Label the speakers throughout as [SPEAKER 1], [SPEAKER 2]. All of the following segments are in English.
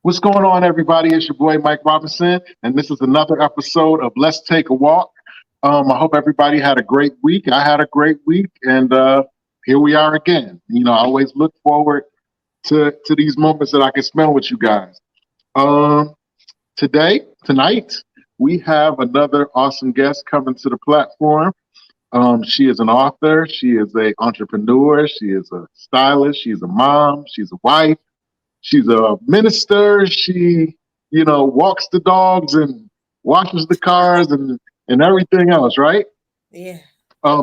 [SPEAKER 1] What's going on, everybody? It's your boy, Mike Robinson, and this is another episode of Let's Take a Walk. I hope everybody had a great week. I had a great week, and here we are again. You know, I always look forward to these moments that I can spend with you guys. Tonight, we have another awesome guest coming to the platform. She is an author. She is an entrepreneur. She is a stylist. She's a mom. She's a wife. She's a minister. She, walks the dogs and washes the cars and everything else, right?
[SPEAKER 2] Yeah.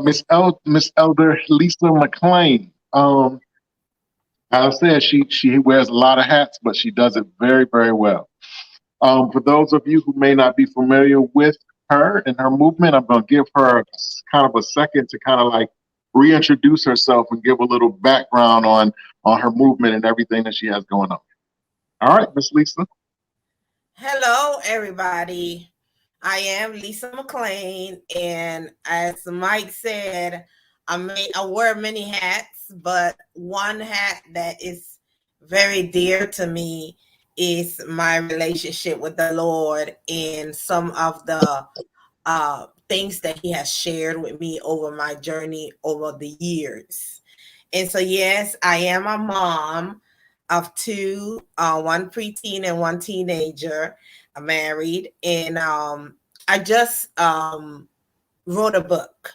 [SPEAKER 1] Miss Elder Lisa McLain. As I said, she wears a lot of hats, but she does it very, very well. For those of you who may not be familiar with her and her movement, I'm going to give her kind of a second to kind of like reintroduce herself and give a little background on her movement and everything that she has going on. All right, Miss Lisa.
[SPEAKER 2] Hello, everybody. I am Lisa McLain, and as Mike said, I wear many hats, but one hat that is very dear to me is my relationship with the Lord and some of the things that He has shared with me over my journey over the years. And so, yes, I am a mom of two, one preteen and one teenager. I'm married, and I just wrote a book,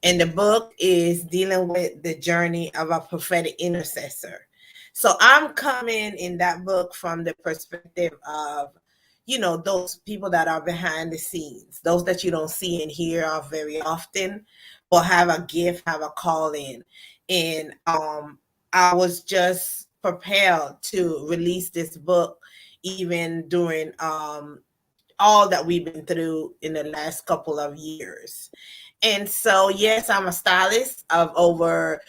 [SPEAKER 2] and the book is dealing with the journey of a prophetic intercessor. So I'm coming in that book from the perspective of, those people that are behind the scenes, those that you don't see and hear of very often, or have a gift, have a calling. And I was just propelled to release this book, even during all that we've been through in the last couple of years. And so, yes, I'm a stylist of over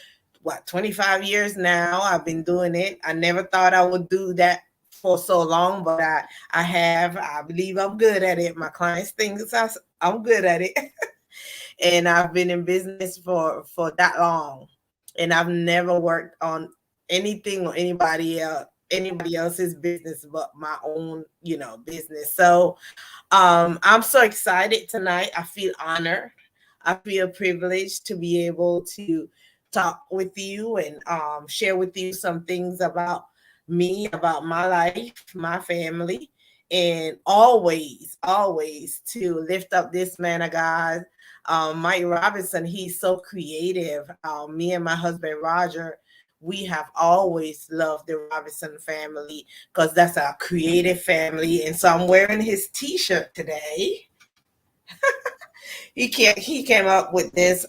[SPEAKER 2] 25 years now. I've been doing it. I never thought I would do that for so long, but I have. I believe I'm good at it. My clients think I'm good at it. And I've been in business for that long. And I've never worked on anything or anybody else's business but my own, business. So I'm so excited tonight. I feel honored. I feel privileged to be able to talk with you and share with you some things about me, about my life, my family, and always to lift up this man of God, Mike Robinson. He's so creative. Me and my husband Roger, we have always loved the Robinson family because that's a creative family. And so I'm wearing his t-shirt today. He came up with this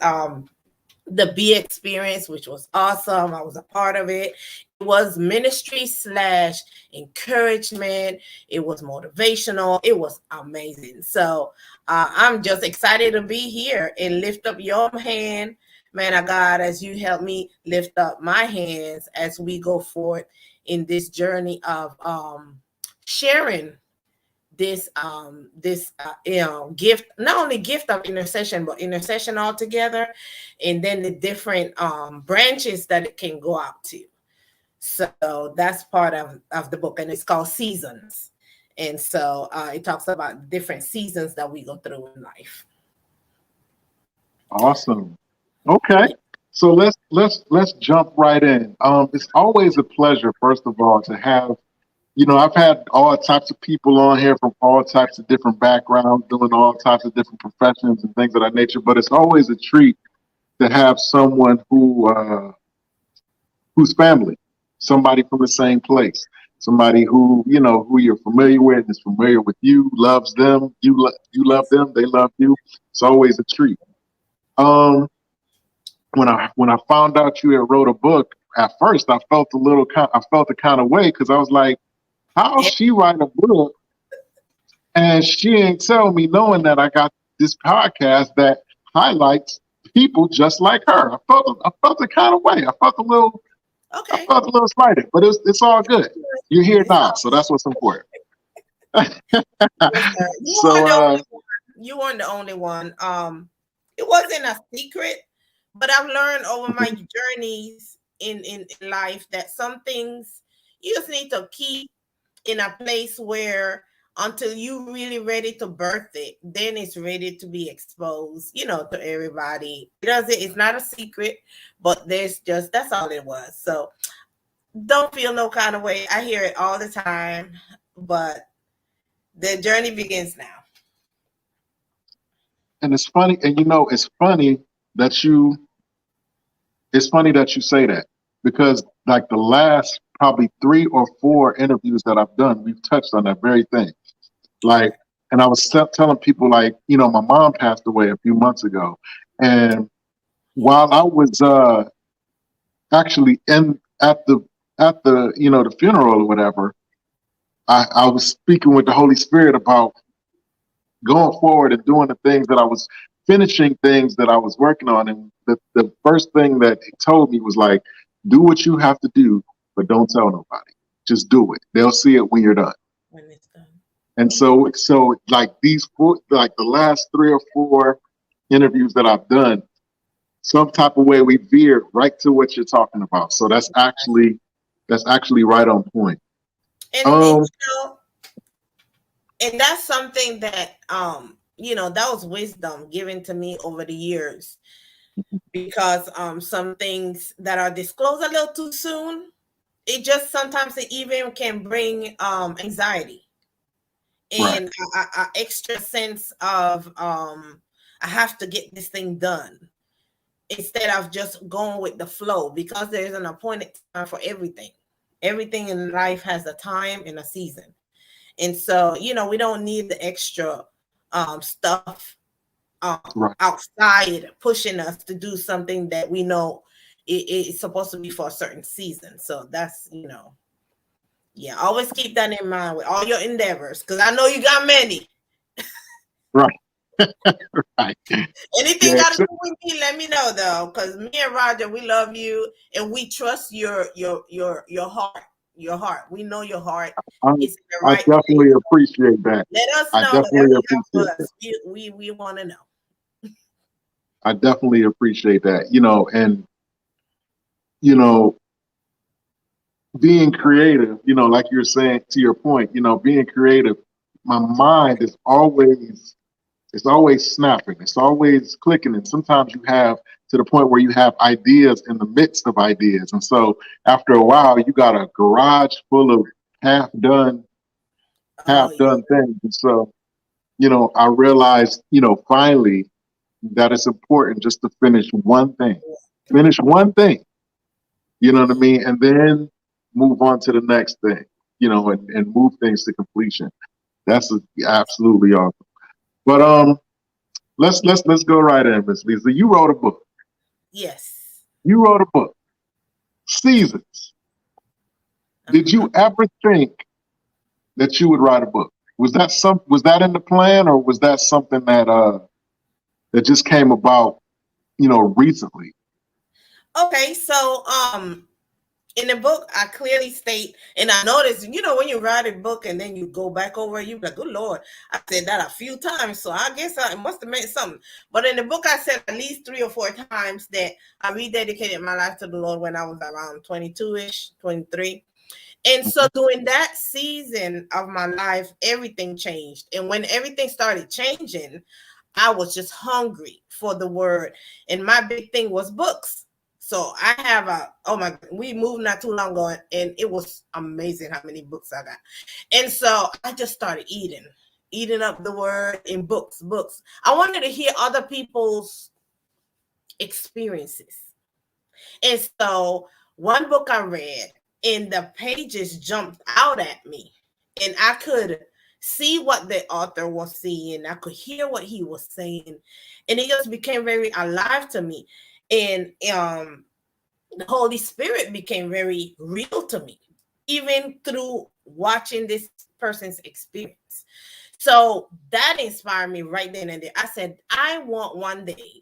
[SPEAKER 2] the B experience, which was awesome. I was a part of it. It was ministry / encouragement. It was motivational. It was amazing. So I'm just excited to be here and lift up your hand, man of God, as you help me lift up my hands as we go forward in this journey of sharing this gift, not only gift of intercession, but intercession altogether, and then the different branches that it can go out to. So that's part of the book, and it's called Seasons. And so it talks about different seasons that we go through in life.
[SPEAKER 1] Awesome. Okay. So let's jump right in. It's always a pleasure, first of all, to have, I've had all types of people on here from all types of different backgrounds, doing all types of different professions and things of that nature. But it's always a treat to have someone who's family, somebody from the same place, somebody who you're familiar with, is familiar with you, loves them, you love them, they love you. It's always a treat. When I found out you had wrote a book, at first I felt a kind of way, because I was like, how she write a book and she ain't tell me, knowing that I got this podcast that highlights people just like her. I felt a kind of way. I felt a little slighted, but it's all good. You're here now, so that's what's important.
[SPEAKER 2] You weren't the only one. It wasn't a secret, But I've learned over my journeys in life that some things you just need to keep in a place where until you really ready to birth it, then it's ready to be exposed, to everybody. It's not a secret, but that's all it was. So don't feel no kind of way. I hear it all the time, but the journey begins now.
[SPEAKER 1] And it's funny, and it's funny that you say that, because like the last probably 3 or 4 interviews that I've done, we've touched on that very thing. Like, and I was telling people, like, my mom passed away a few months ago, and while I was actually at the the funeral or whatever, I was speaking with the Holy Spirit about going forward and doing the things that I was finishing, things that I was working on. And the first thing that he told me was like, do what you have to do, but don't tell nobody. Just do it. They'll see it when you're done.
[SPEAKER 2] When it's done.
[SPEAKER 1] And so like like the last 3 or 4 interviews that I've done, some type of way we veered right to what you're talking about. So that's actually right on point.
[SPEAKER 2] And and that's something that that was wisdom given to me over the years, because some things that are disclosed a little too soon, it just sometimes it even can bring anxiety and a extra sense of I have to get this thing done, instead of just going with the flow, because there's an appointed time for everything. Everything in life has a time and a season. And so, we don't need the extra stuff outside pushing us to do something that we know it's supposed to be for a certain season. So that's, always keep that in mind with all your endeavors, because I know you got many.
[SPEAKER 1] Right. Right.
[SPEAKER 2] Anything got to do with me, let me know though, because me and Roger, we love you and we trust your heart. Your heart. We know your heart is in the right
[SPEAKER 1] I definitely
[SPEAKER 2] place.
[SPEAKER 1] appreciate that.
[SPEAKER 2] Let us
[SPEAKER 1] I
[SPEAKER 2] know.
[SPEAKER 1] definitely appreciate that.
[SPEAKER 2] We want to know.
[SPEAKER 1] I definitely appreciate that. And being creative, like you're saying, to your point, being creative, my mind is always snapping. It's always clicking. And sometimes you have to the point where you have ideas in the midst of ideas. And so after a while, you got a garage full of half done things. And so, I realized, finally, that it's important just to finish one thing. Finish one thing. You know what I mean? And then move on to the next thing, and move things to completion. That's absolutely awesome. But let's go right in, Miss Lisa. You wrote a book.
[SPEAKER 2] Yes.
[SPEAKER 1] You wrote a book. Seasons. Did you ever think that you would write a book? Was that in the plan, or was that something that just came about, recently?
[SPEAKER 2] Okay, so in the book, I clearly state, and I noticed, when you write a book and then you go back over it, you're like, good Lord, I said that a few times, so I guess I must have meant something. But in the book, I said at least 3 or 4 times that I rededicated my life to the Lord when I was around 22-ish, 23. And so during that season of my life, everything changed. And when everything started changing, I was just hungry for the word. And my big thing was books. So I have we moved not too long ago, and it was amazing how many books I got. And so I just started eating up the word in books. I wanted to hear other people's experiences. And so one book I read, and the pages jumped out at me, and I could see what the author was seeing. I could hear what he was saying, and it just became very alive to me. And the Holy Spirit became very real to me, even through watching this person's experience. So that inspired me right then and there. I said, I want one day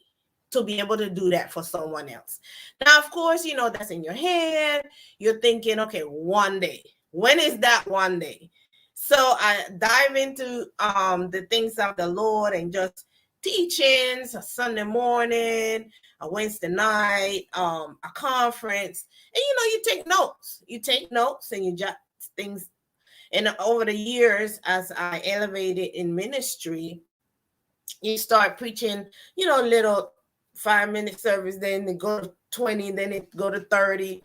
[SPEAKER 2] to be able to do that for someone else. Now, of course, that's in your head. You're thinking, okay, one day. When is that one day? So I dive into the things of the Lord and just teachings Sunday morning, a Wednesday night, a conference, and you take notes. You take notes and you jot things. And over the years, as I elevated in ministry, you start preaching, little 5-minute service, then it go to 20, then it go to 30.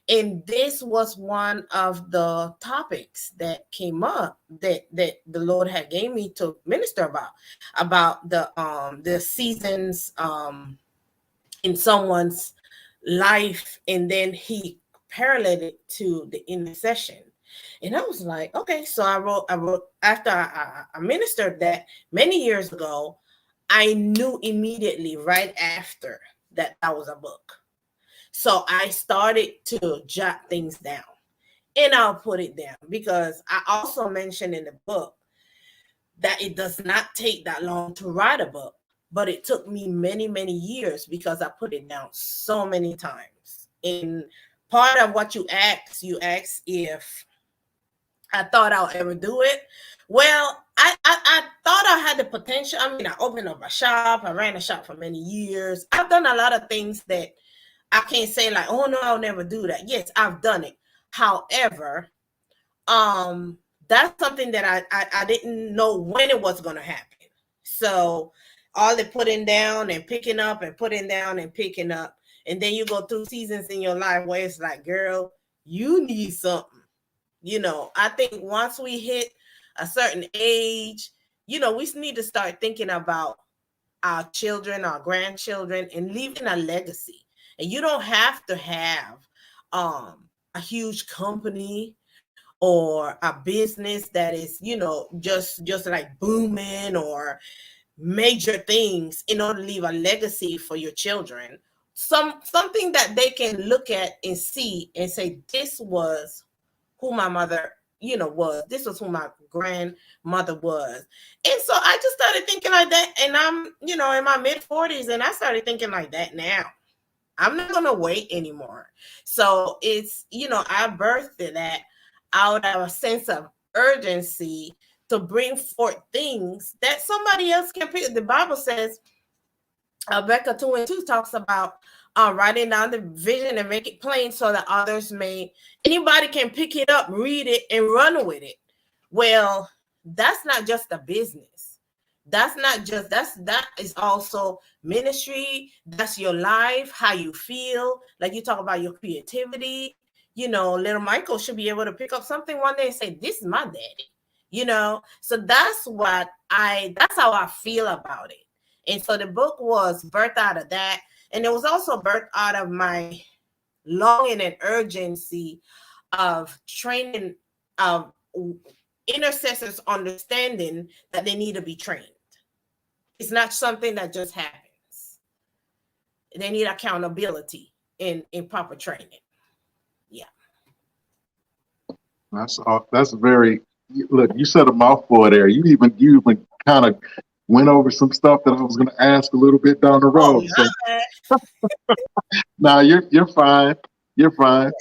[SPEAKER 2] And this was one of the topics that came up that the Lord had gave me to minister about the seasons in someone's life, and then he paralleled it to the intercession. And I was like, okay. So I wrote after I ministered that many years ago. I knew immediately right after that was a book. So I started to jot things down, and I'll put it down because I also mentioned in the book that it does not take that long to write a book, but it took me many, many years because I put it down so many times. And part of what you ask if I thought I'll ever do it. Well, I thought I had the potential. I mean, I opened up a shop. I ran a shop for many years. I've done a lot of things that I can't say like, oh no, I'll never do that. Yes, I've done it. However, that's something that I didn't know when it was going to happen. So all the putting down and picking up and putting down and picking up. And then you go through seasons in your life where it's like, girl, you need something. I think once we hit a certain age, we need to start thinking about our children, our grandchildren, and leaving a legacy. And you don't have to have a huge company or a business that is, just like booming or major things in order to leave a legacy for your children. Something that they can look at and see and say, this was who my mother, was. This was who my grandmother was. And so I just started thinking like that. And I'm, in my mid-40s, and I started thinking like that now. I'm not going to wait anymore. So it's, I birthed that out of a sense of urgency to bring forth things that somebody else can pick. The Bible says, Becca 2:2 talks about writing down the vision and make it plain so that anybody can pick it up, read it, and run with it. Well, that's not just a business. That is also ministry. That's your life, how you feel. Like you talk about your creativity. Little Michael should be able to pick up something one day and say, this is my daddy. So that's how I feel about it. And so the book was birthed out of that. And it was also birthed out of my longing and urgency of training intercessors, understanding that they need to be trained. It's not something that just happens. They need accountability in proper training. Yeah.
[SPEAKER 1] That's very, look, you said a mouthful there. You even kind of went over some stuff that I was going to ask a little bit down the road. So now you're fine. You're fine.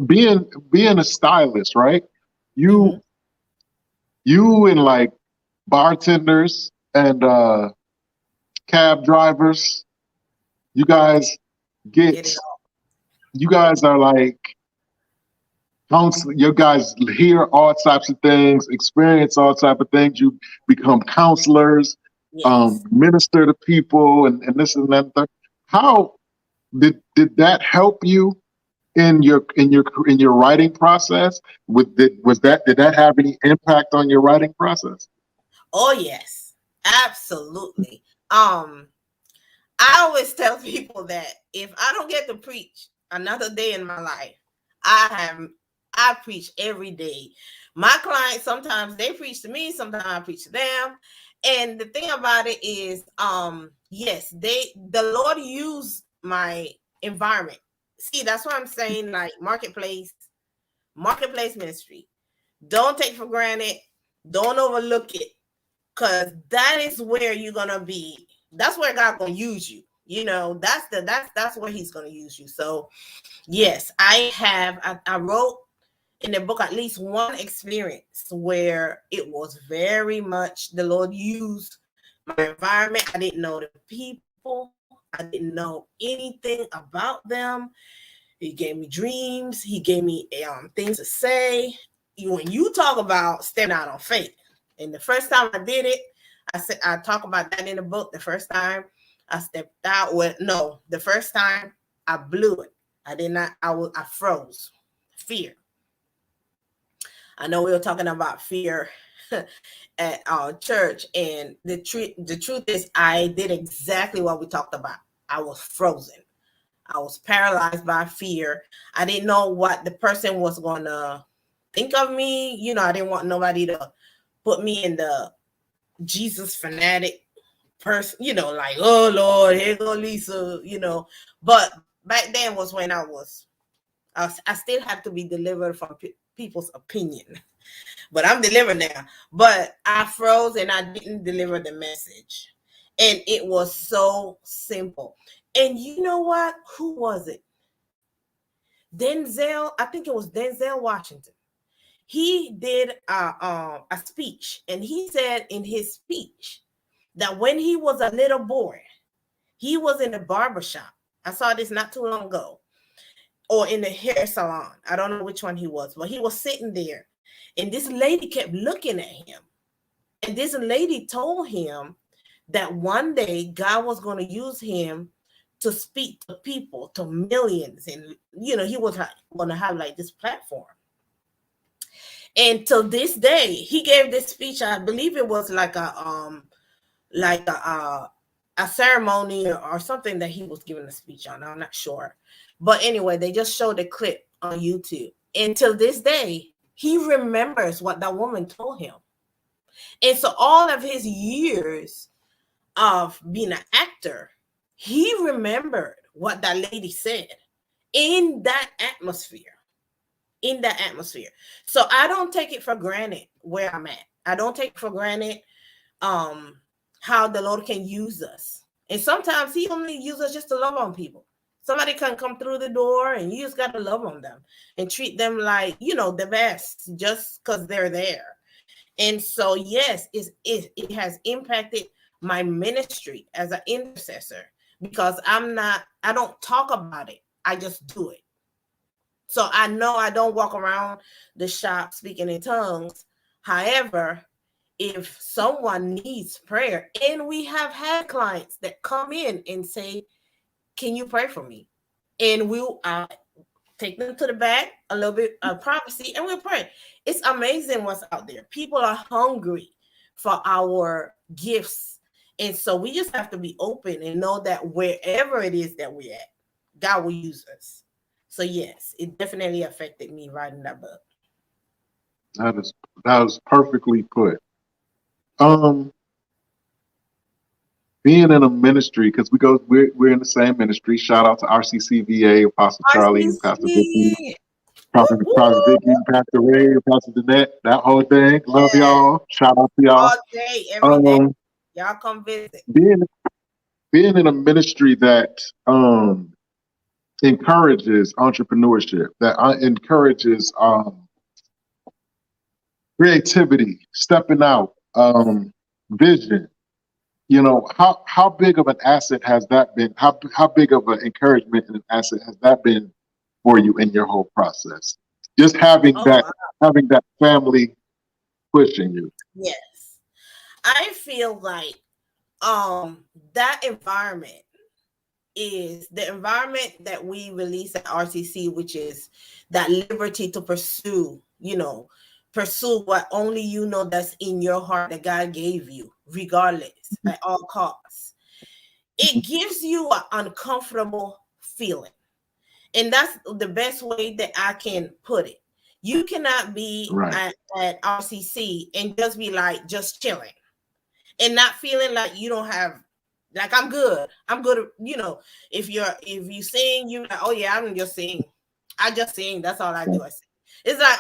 [SPEAKER 1] Being a stylist, right? You and like bartenders and cab drivers, you guys are like you guys hear all types of things, experience all types of things. You become counselors, minister to people, and this and that. How did that help you in your writing process? Did that have any impact on your writing process?
[SPEAKER 2] Oh yes, absolutely. I always tell people that if I don't get to preach another day in my life, I preach every day. My clients, sometimes they preach to me, sometimes I preach to them. And the thing about it is, yes, the Lord used my environment. See, that's what I'm saying, like marketplace ministry. Don't take for granted, don't overlook it, because that is where you're gonna be. That's where God's gonna use you. That's where He's gonna use you. So yes, I wrote in the book at least one experience where it was very much the Lord used my environment. I didn't know the people. I didn't know anything about them. He gave me dreams. He gave me things to say. When you talk about stepping out on faith, and the first time I did it, I talk about that in the book. The first time I stepped out the first time I blew it. I did not. I froze. Fear. I know we were talking about fear at our church, and the truth is, I did exactly what we talked about. I was frozen. I was paralyzed by fear. I didn't know what the person was going to think of me. You know, I didn't want nobody to put me in the Jesus fanatic person, you know, like, oh Lord, here go Lisa, you know. But back then was when I still have to be delivered from people's opinion. But I'm delivered now. But I froze and I didn't deliver the message. And it was so simple. And you know what? Who was it? Denzel, I think it was Denzel Washington. He did a speech, and he said in his speech that when he was a little boy, he was in a barbershop. I saw this not too long ago, or in the hair salon. I don't know which one he was, but he was sitting there, and this lady kept looking at him. And this lady told him that one day God was going to use him to speak to people, to millions. And, you know, he was going to have like this platform. And to this day, he gave this speech. I believe it was like a ceremony or something that he was giving a speech on. I'm not sure. But anyway, they just showed a clip on YouTube. And till this day, he remembers what that woman told him. And so all of his years of being an actor, he remembered what that lady said in that atmosphere. In that atmosphere. So I don't take it for granted where I'm at. I don't take for granted how the Lord can use us. And sometimes he only uses us just to love on people. Somebody can come through the door and you just got to love on them and treat them like, you know, the best just because they're there. And so, yes, it has impacted my ministry as an intercessor because I don't talk about it. I just do it. So I know I don't walk around the shop speaking in tongues. However, if someone needs prayer, and we have had clients that come in and say, can you pray for me? And we'll take them to the back, a little bit of privacy, and we'll pray. It's amazing what's out there. People are hungry for our gifts. And so we just have to be open and know that wherever it is that we're at, God will use us. So yes, it definitely affected me writing that book.
[SPEAKER 1] That is perfectly put. Being in a ministry, because we're in the same ministry. Shout out to RCCVA, Apostle Charlie, and Pastor Vicky, Prophet Vicky, Pastor Ray, Pastor Danette, that whole thing. Love y'all. Shout out to y'all.
[SPEAKER 2] All day, every day. Y'all come visit.
[SPEAKER 1] Being in a ministry that encourages entrepreneurship, that encourages creativity, stepping out, vision. You know, how big of an asset has that been? How big of an encouragement and an asset has that been for you in your whole process? Just having having that family pushing you.
[SPEAKER 2] Yes, I feel like that environment is the environment that we release at RCC, which is that liberty to pursue, pursue what only you know that's in your heart that God gave you, regardless, at all costs. It gives you an uncomfortable feeling. And that's the best way that I can put it. You cannot be at RCC and just be like, just chilling and not feeling like you don't have, like, I'm good. If you sing, you're like, oh yeah, I'm just sing. I just sing. That's all I do. I sing. It's like,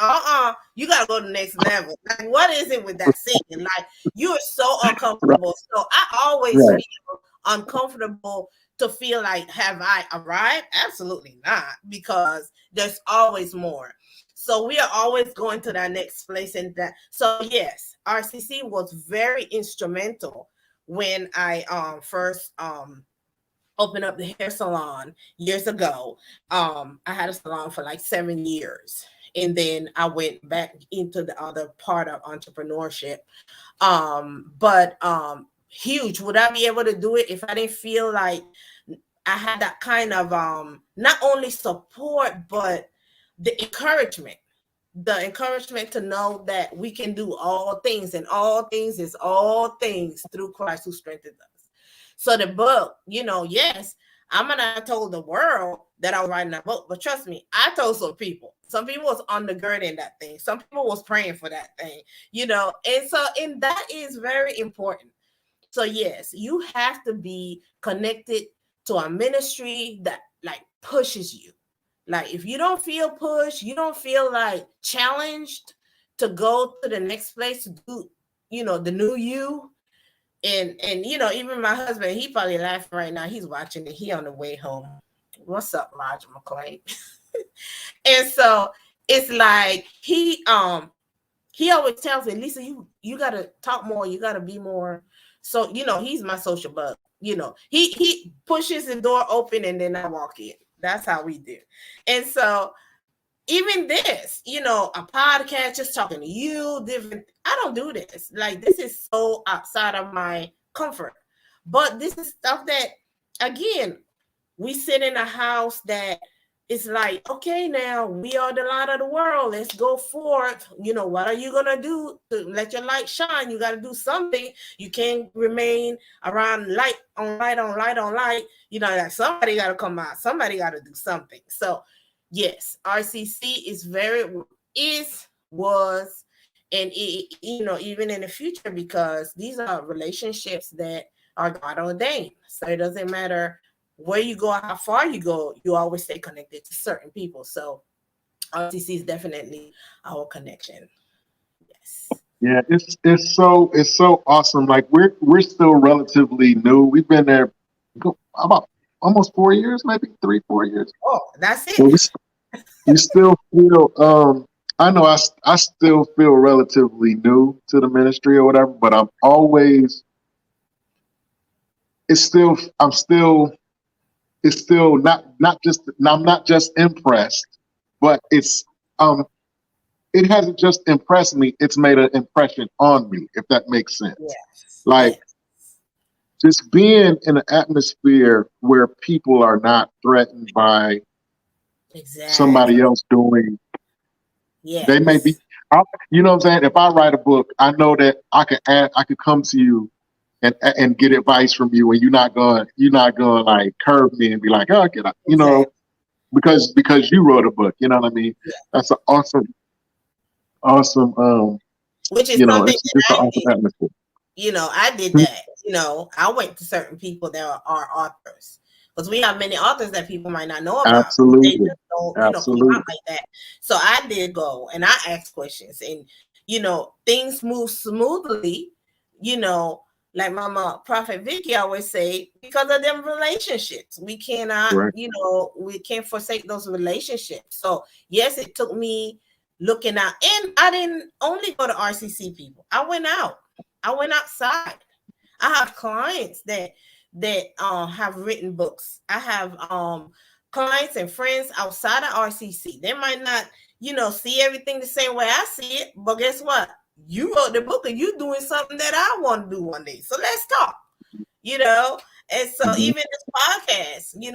[SPEAKER 2] you got to go to the next level. Like, what is it with that singing? Like, you are so uncomfortable. So I always feel uncomfortable to feel like, have I arrived? Absolutely not, because there's always more. So we are always going to that next place. And that. So yes, RCC was very instrumental when I first opened up the hair salon years ago. I had a salon for like 7 years. And then I went back into the other part of entrepreneurship. But huge. Would I be able to do it if I didn't feel like I had that kind of not only support, but the encouragement to know that we can do all things, and all things is all things through Christ who strengthens us. So the book, yes, I'm gonna told the world that I was writing that book, but trust me, I told some people. Some people was undergirding that thing. Some people was praying for that thing, and that is very important. So yes, you have to be connected to a ministry that like pushes you. Like if you don't feel pushed, you don't feel like challenged to go to the next place to do, the new you. And even my husband, he probably laughing right now. He's watching it. He on the way home. What's up, Roger McLain? And so it's like he always tells me, Lisa, you gotta talk more, you gotta be more. So he's my social bug. He pushes the door open and then I walk in. That's how we do. And so even this, a podcast, just talking to you, different. I don't do this. Like this is so outside of my comfort. But this is stuff that, again, we sit in a house that it's like, okay, now we are the light of the world. Let's go forth. What are you gonna do to let your light shine? You got to do something. You can't remain around light on light on light on light. Like somebody got to come out. Somebody got to do something. So yes, RCC was, and it, even in the future, because these are relationships that are God ordained. So it doesn't matter where you go, how far you go, you always stay connected to certain people. So RCC is definitely our connection. Yes.
[SPEAKER 1] Yeah, it's so awesome. Like we're still relatively new. We've been there about almost 4 years, maybe 3-4 years.
[SPEAKER 2] Oh, that's it.
[SPEAKER 1] So we still feel I know I still feel relatively new to the ministry or whatever, but it's still not just, I'm not just impressed, but it hasn't just impressed me, it's made an impression on me, if that makes sense.
[SPEAKER 2] Yes.
[SPEAKER 1] Like just being in an atmosphere where people are not threatened by somebody else doing.
[SPEAKER 2] Yes.
[SPEAKER 1] They may be, you know what I'm saying? If I write a book, I know that I could come to you and get advice from you, and you're not going like curve me and be like, oh, get out, because you wrote a book. You know what I mean? Yeah. That's an awesome.
[SPEAKER 2] Which is something
[SPEAKER 1] it's an awesome atmosphere.
[SPEAKER 2] I did that. I went to certain people that are authors, because we have many authors that people might not know about.
[SPEAKER 1] Absolutely.
[SPEAKER 2] They just don't, come out like that. So I did go and I asked questions, and things move smoothly. Like Mama Prophet Vicky always say, because of them relationships, we cannot,
[SPEAKER 1] right.
[SPEAKER 2] We can't forsake those relationships. So yes, it took me looking out, and I didn't only go to RCC people. I went out. I went outside. I have clients that have written books. I have clients and friends outside of RCC. They might not, see everything the same way I see it, but guess what? You wrote the book and you doing something that I want to do one day. So let's talk, And so even this podcast, me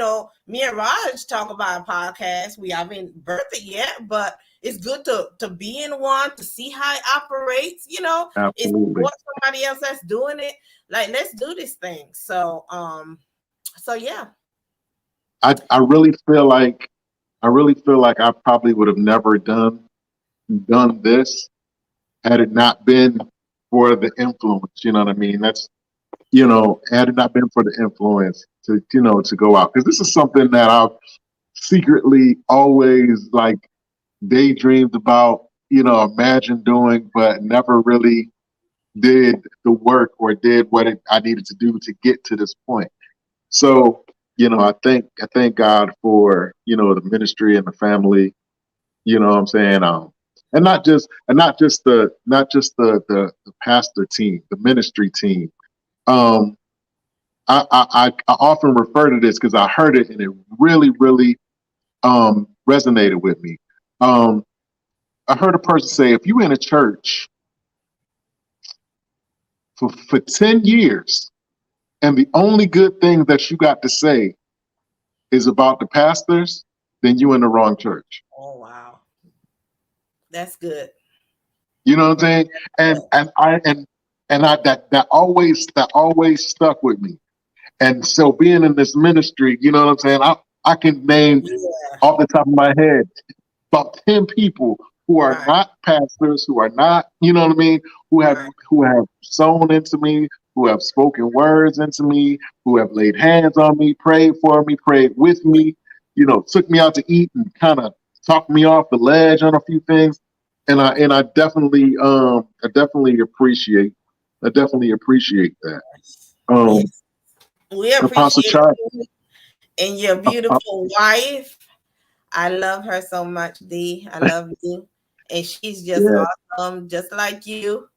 [SPEAKER 2] and Raj talk about a podcast. We haven't birthed it yet, but it's good to be in one, to see how it operates,
[SPEAKER 1] Absolutely.
[SPEAKER 2] It's what somebody else that's doing it. Like, let's do this thing. So, yeah.
[SPEAKER 1] I really feel like I probably would have never done this had it not been for the influence. You know what I mean? That's, had it not been for the influence to go out. Because this is something that I've secretly always like daydreamed about, imagined doing, but never really did the work or did what I needed to do to get to this point. So, I thank God for, the ministry and the family, what I'm saying? And not just the pastor team, the ministry team. I often refer to this because I heard it and it really, really resonated with me. I heard a person say, if you're in a church for 10 years and the only good thing that you got to say is about the pastors, then you in the wrong church.
[SPEAKER 2] Oh, wow. That's good.
[SPEAKER 1] You know what I'm saying? And I that always stuck with me. And so being in this ministry, you know what I'm saying? I can name off the top of my head about 10 people who are not pastors, who are not, you know what I mean, who have sown into me, who have spoken words into me, who have laid hands on me, prayed for me, prayed with me, you know, took me out to eat and kind of talked me off the ledge on a few things. And I definitely appreciate that.
[SPEAKER 2] Yes. We
[SPEAKER 1] Apostle
[SPEAKER 2] appreciate
[SPEAKER 1] Charles.
[SPEAKER 2] you and your beautiful wife. I love her so much, D. I love you. And she's just awesome, just like you.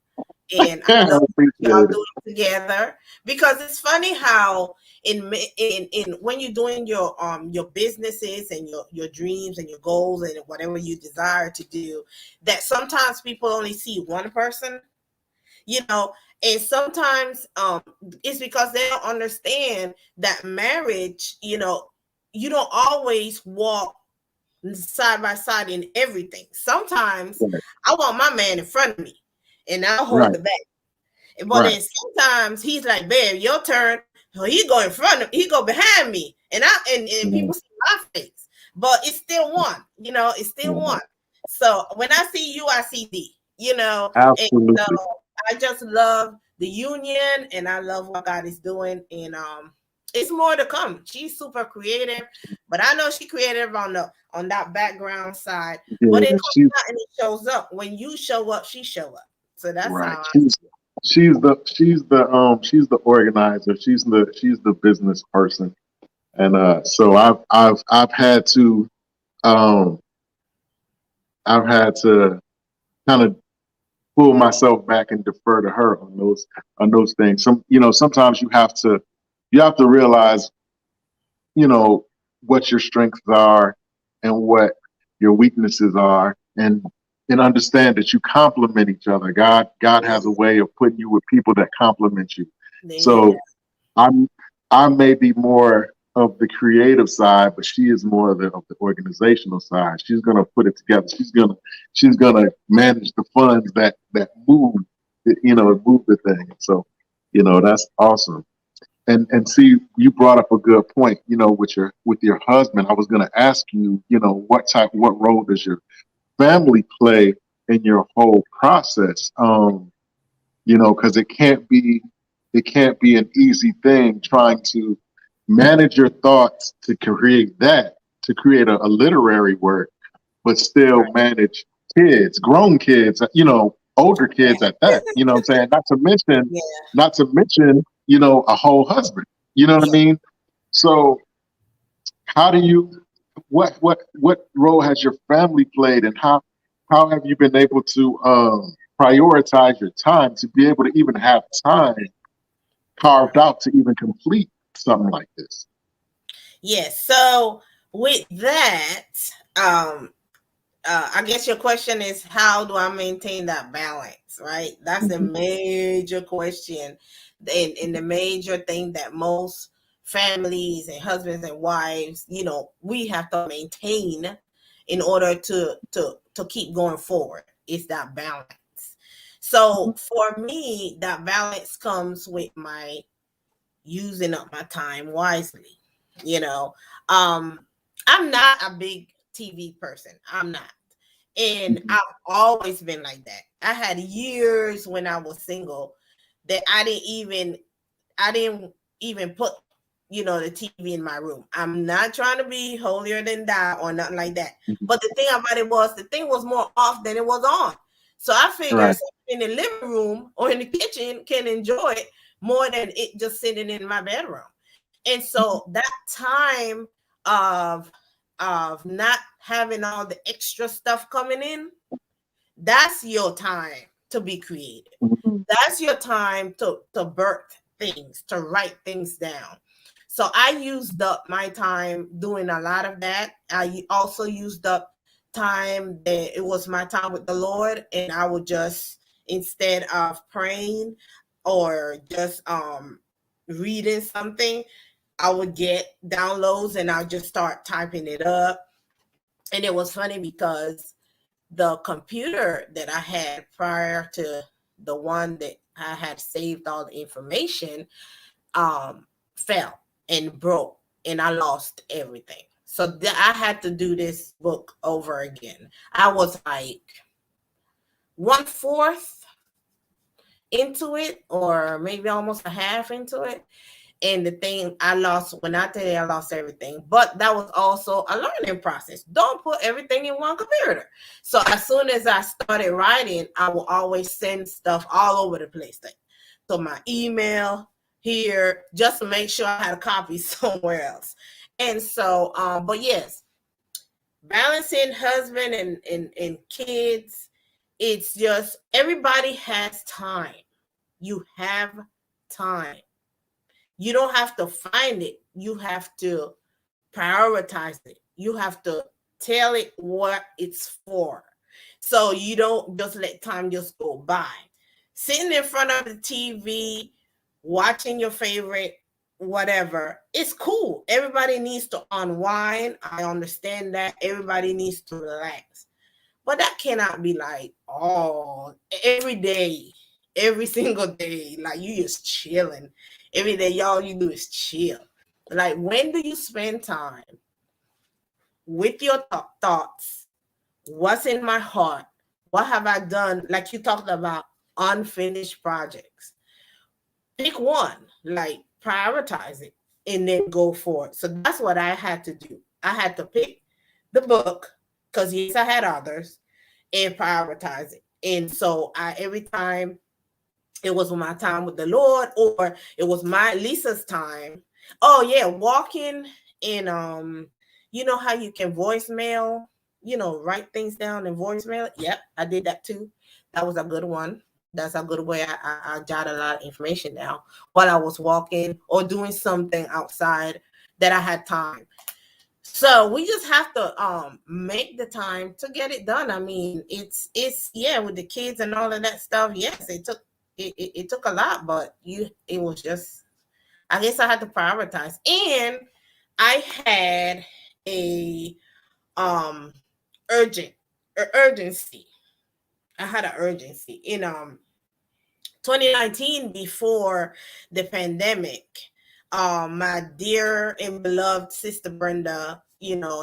[SPEAKER 2] And I love y'all doing together, because it's funny how in when you're doing your businesses and your dreams and your goals and whatever you desire to do, that sometimes people only see one person, you know, and sometimes it's because they don't understand that marriage, you know, you don't always walk side by side in everything. Sometimes I want my man in front of me and I'll hold the back. But then sometimes he's like, babe, your turn. So he go in front of, he go behind me. And people see my face. But it's still one, you know, it's still one. So when I see you, I see D, you know.
[SPEAKER 1] Absolutely.
[SPEAKER 2] And so I just love the union and I love what God is doing. And it's more to come. She's super creative, but I know she creative on that background side. But it comes out and it shows up. When you show up, she show up. So that's how
[SPEAKER 1] she's the organizer. She's the business person. And so I've had to kind of pull myself back and defer to her on those things. Sometimes you have to realize, you know, what your strengths are and what your weaknesses are, and understand that you complement each other. God has a way of putting you with people that complement you. So I may be more of the creative side, but she is more of the organizational side. She's gonna put it together. She's gonna manage the funds that move, move the thing. So, you know, that's awesome. And see, you brought up a good point. You know, with your husband, I was gonna ask you, you know, what role does your family play in your whole process? You know, because it can't be an easy thing trying to manage your thoughts to create a literary work, but still manage kids, grown kids, you know, older kids at that. You know what I'm saying? Not to mention, you know, a whole husband. You know what I mean? So how do you what role has your family played, and how have you been able to prioritize your time to be able to even have time carved out to even complete something like this?
[SPEAKER 2] Yes. So with that, I guess your question is, how do I maintain that balance, right? That's a major question, and the major thing that most families and husbands and wives, you know, we have to maintain in order to keep going forward, is that balance. So for me, that balance comes with my using up my time wisely. You know, I'm not a big TV person. I'm not. And I've always been like that. I had years when I was single that I didn't even put, you know, the TV in my room. I'm not trying to be holier than thou or nothing like that. But the thing about it was, the thing was more off than it was on. So I figured in the living room or in the kitchen can enjoy it more than it just sitting in my bedroom. And so that time of not having all the extra stuff coming in, that's your time to be creative. That's your time to birth things, to write things down. So I used up my time doing a lot of that. I also used up time that it was my time with the Lord, and I would just, instead of praying or just reading something, I would get downloads and I'll just start typing it up. And it was funny because the computer that I had prior to the one that I had saved all the information fell and broke, and I lost everything. So I had to do this book over again. I was like 1/4 into it, or maybe almost a half into it. And the thing I lost, when I tell you I lost everything, but that was also a learning process. Don't put everything in one computer. So as soon as I started writing, I will always send stuff all over the place. So my email here, just to make sure I had a copy somewhere else. And so, but yes, balancing husband and kids, it's just, everybody has time. You have time. You don't have to find it. You have to prioritize it. You have to tell it what it's for. So you don't just let time just go by. Sitting in front of the TV, watching your favorite whatever, it's cool. Everybody needs to unwind. I understand that. Everybody needs to relax. But that cannot be like, oh, every day, every single day, like you just chilling. Every day, y'all, you do is chill. Like, when do you spend time with your thoughts? What's in my heart? What have I done? Like you talked about unfinished projects. Pick one, like prioritize it, and then go for it. So that's what I had to do. I had to pick the book, because yes, I had others, and prioritize it. And so every time it was my time with the Lord, or it was my Lisa's time. Oh yeah, walking in you know how you can voicemail, write things down in voicemail. Yep, I did that too. That was a good one. That's a good way. I jotted a lot of information down while I was walking or doing something outside that I had time. So we just have to make the time to get it done. I mean, it's yeah, with the kids and all of that stuff. Yes, it took a lot, but it was just, I guess I had to prioritize. And I had a urgency. I had an urgency in 2019, before the pandemic. My dear and beloved sister Brenda,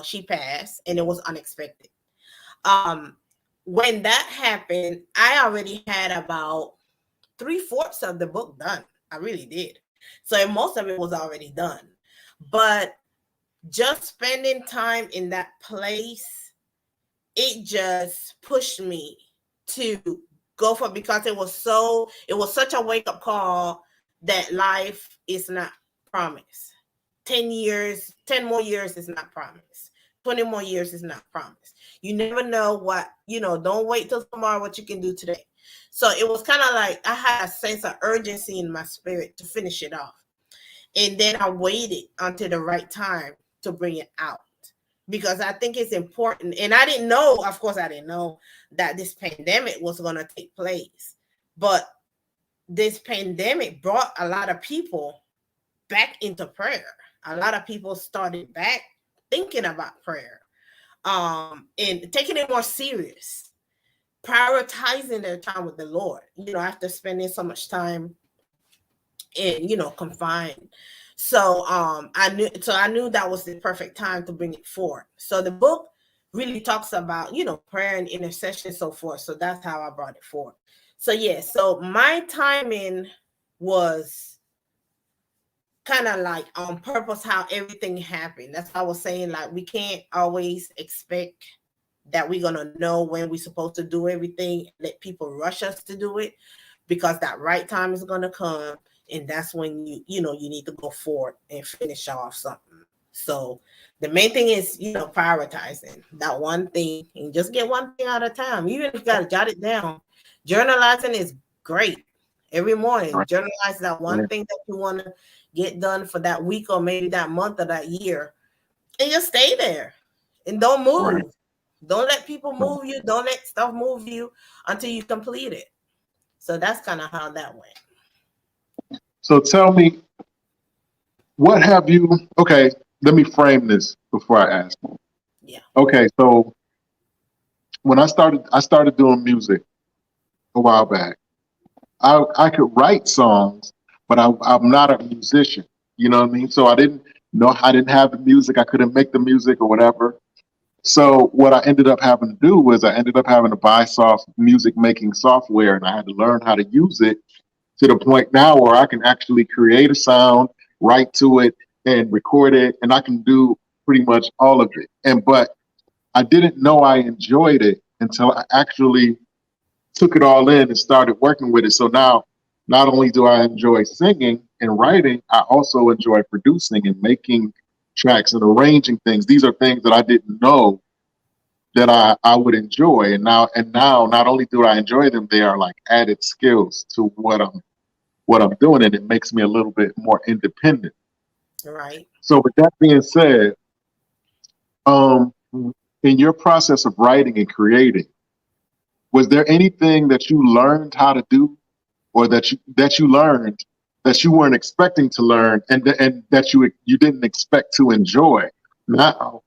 [SPEAKER 2] she passed, and it was unexpected. When that happened, I already had about 3/4 of the book done. I really did. So most of it was already done. But just spending time in that place, it just pushed me to go for it, because it was such a wake-up call that life is not promised. 10 more years is not promised. 20 more years is not promised. You never know what, don't wait till tomorrow what you can do today. So it was kind of like I had a sense of urgency in my spirit to finish it off. And then I waited until the right time to bring it out, because I think it's important. And I didn't know, of course, I didn't know that this pandemic was going to take place. But this pandemic brought a lot of people back into prayer. A lot of people started back thinking about prayer, and taking it more serious, prioritizing their time with the Lord, after spending so much time in, confined. So I knew that was the perfect time to bring it forward. So the book really talks about, prayer and intercession and so forth. So that's how I brought it forward. So yeah, so my timing was kind of like on purpose, how everything happened. That's what I was saying. Like, we can't always expect that we're gonna know when we're supposed to do everything, let people rush us to do it, because that right time is gonna come, and that's when you need to go forward and finish off something. So the main thing is, prioritizing that one thing, and just get one thing at a time. Even if you gotta jot it down, journalizing is great. Every morning,
[SPEAKER 1] Right.
[SPEAKER 2] journalize that one
[SPEAKER 1] Right.
[SPEAKER 2] thing that you want to get done for that week or maybe that month or that year, and just stay there and don't move.
[SPEAKER 1] Right.
[SPEAKER 2] Don't let people move you. Don't let stuff move you until you complete it. So that's kind of how that went.
[SPEAKER 1] So tell me, what have you? Okay, let me frame this before I ask.
[SPEAKER 2] Yeah.
[SPEAKER 1] Okay, so when I started doing music a while back. I could write songs, but I'm not a musician. You know what I mean? So I didn't have the music. I couldn't make the music or whatever. So what I ended up having to do was I ended up having to buy music making software, and I had to learn how to use it to the point now where I can actually create a sound, write to it, and record it, and I can do pretty much all of it. But I didn't know I enjoyed it until I actually took it all in and started working with it. So now, not only do I enjoy singing and writing, I also enjoy producing and making tracks and arranging things. These are things that I didn't know that I would enjoy. And now not only do I enjoy them, they are like added skills to what I'm doing, and it makes me a little bit more independent.
[SPEAKER 2] Right.
[SPEAKER 1] So with that being said, um, in your process of writing and creating, was there anything that you learned how to do, or that you learned that you weren't expecting to learn, and that you didn't expect to enjoy? Now